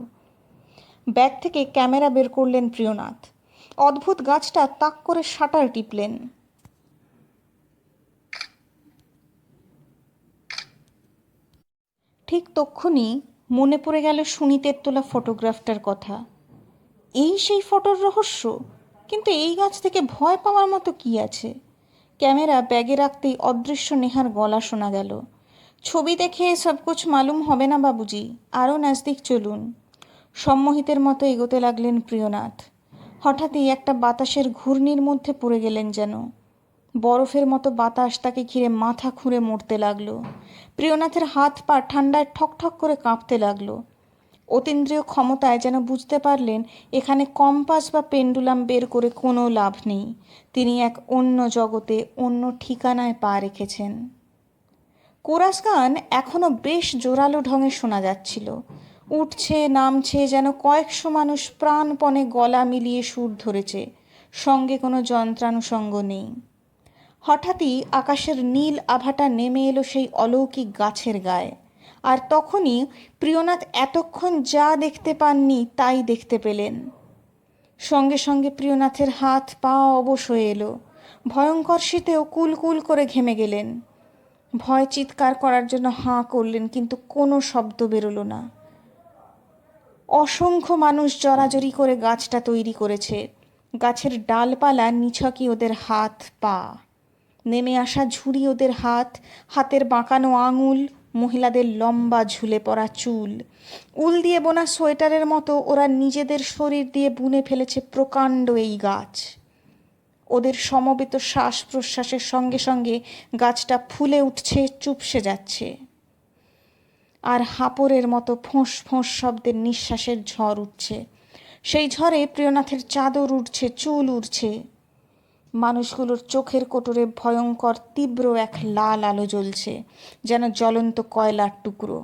ব্যাগ থেকে ক্যামেরা বের করলেন প্রিয়নাথ। অদ্ভুত গাছটা তাক করে শাটার টিপলেন। ঠিক তক্ষুনি মনে পড়ে গেল সুনীতের তোলা ফটোগ্রাফটার কথা। এই সেই ফটোর রহস্য। কিন্তু এই গাছ থেকে ভয় পাওয়ার মতো কি আছে? ক্যামেরা ব্যাগে রাখতেই অদৃশ্য নেহার গলা শোনা গেল। ছবি দেখে সব কুছ মালুম হবে না বাবুজি, আরও নজদিক চলুন। সম্মোহিতের মতো এগোতে লাগলেন প্রিয়নাথ। হঠাৎই একটা বাতাসের ঘূর্ণির মধ্যে পড়ে গেলেন যেন। বরফের মতো বাতাস তাকে ঘিরে মাথা খুঁড়ে মরতে লাগলো। প্রিয়নাথের হাত পা ঠান্ডায় ঠকঠক করে কাঁপতে লাগলো। অতীন্দ্রিয় ক্ষমতায় যেন বুঝতে পারলেন এখানে কম্পাস বা পেন্ডুলাম বের করে কোনো লাভ নেই। তিনি এক অন্য জগতে, অন্য ঠিকানায় পা রেখেছেন। কোরাস গান এখনও বেশ জোরালো ঢঙে শোনা যাচ্ছিল। উঠছে নামছে, যেন কয়েকশো মানুষ প্রাণপণে গলা মিলিয়ে সুর ধরেছে। সঙ্গে কোনো যন্ত্রানুষঙ্গ নেই। হঠাৎই আকাশের নীল আভাটা নেমে এলো সেই অলৌকিক গাছের গায়ে। আর তখনই প্রিয়নাথ এতক্ষণ যা দেখতে পাননি তাই দেখতে পেলেন। সঙ্গে সঙ্গে প্রিয়নাথের হাত পা অবশ হয়ে এলো। ভয়ঙ্কর শীতেও কুলকুল করে ঘেমে গেলেন। ভয় চিৎকার করার জন্য হাঁ করলেন, কিন্তু কোনো শব্দ বেরোলো না। অসংখ্য মানুষ জড়াজড়ি করে গাছটা তৈরি করেছে। গাছের ডালপালা নিছকই ওদের হাত পা। নেমে আসা ঝুড়ি ওদের হাত, হাতের বাঁকানো আঙুল, মহিলাদের লম্বা ঝুলে পড়া চুল। উল দিয়ে বোনা সোয়েটারের মতো ওরা নিজেদের শরীর দিয়ে বুনে ফেলেছে প্রকাণ্ড এই গাছ। ওদের সমবেত শ্বাস প্রশ্বাসের সঙ্গে সঙ্গে গাছটা ফুলে উঠছে, চুপসে যাচ্ছে। আর হাঁপড়ের মতো ফোঁস ফোঁস শব্দের নিঃশ্বাসের ঝড় উঠছে। সেই ঝড়ে প্রিয়নাথের চাদর উঠছে, চুল উড়ছে। মানুষগুলোর চোখের কোটরে ভয়ঙ্কর তীব্র এক লাল আলো জ্বলছে, যেন জ্বলন্ত কয়লার টুকরো।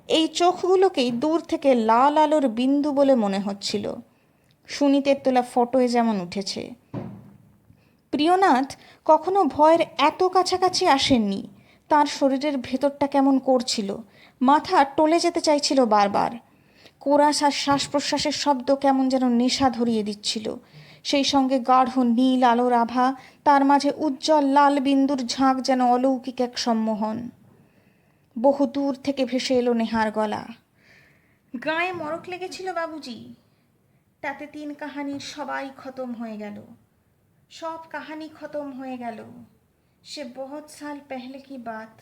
এই চোখগুলোকেই দূর থেকে লাল আলোর বিন্দু বলে মনে হচ্ছিল। সুনীতের তোলা ফটোয় যেমন উঠেছে। প্রিয়নাথ কখনো ভয়ের এত কাছাকাছি আসেননি। তার শরীরের ভেতরটা কেমন করছিল, মাথা টলে যেতে চাইছিল বারবার। কোরাস আর শ্বাস প্রশ্বাসের শব্দ কেমন যেন নেশা ধরিয়ে দিচ্ছিল। সেই সঙ্গে গাঢ় নীল আলোর আভা, তার মাঝে উজ্জ্বল লাল বিন্দুর ঝাঁক, যেন অলৌকিক এক সম্মোহন। বহু দূর থেকে ভেসে এলো নেহার গলা। গায়ে মরক লেগেছিল বাবুজি, তাতে 3 কাহানির সবাই খতম হয়ে গেল। সব কাহানি খতম হয়ে গেল। সে বহুত সাল পেহলে কি বাত।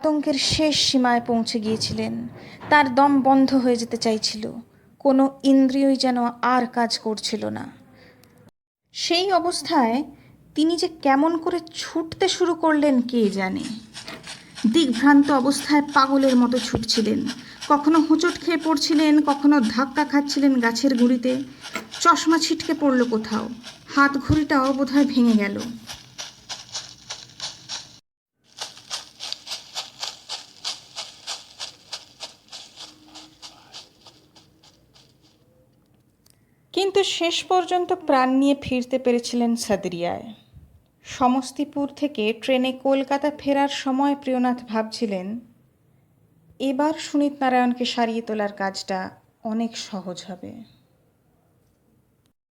আতঙ্কের শেষ সীমায় পৌঁছে গিয়েছিলেন। তার দম বন্ধ হয়ে যেতে চাইছিল। কোনো ইন্দ্রিয়ই যেন আর কাজ করছিল না। সেই অবস্থায় তিনি যে কেমন করে ছুটতে শুরু করলেন কে জানে। দিগ্ভ্রান্ত অবস্থায় পাগলের মতো ছুটছিলেন। কখনো হোঁচট খেয়ে পড়ছিলেন, কখনো ধাক্কা খাচ্ছিলেন গাছের গুঁড়িতে। চশমা ছিটকে পড়ল কোথাও, হাত ঘড়িটাও বোধহয় ভেঙে গেল। কিন্তু শেষ পর্যন্ত প্রাণ নিয়ে ফিরতে পেরেছিলেন সাদরিয়ায়। সমস্তিপুর থেকে ট্রেনে কলকাতা ফেরার সময় প্রিয়নাথ ভাবছিলেন, এবার সুনীত নারায়ণকে সারিয়ে তোলার কাজটা অনেক সহজ হবে।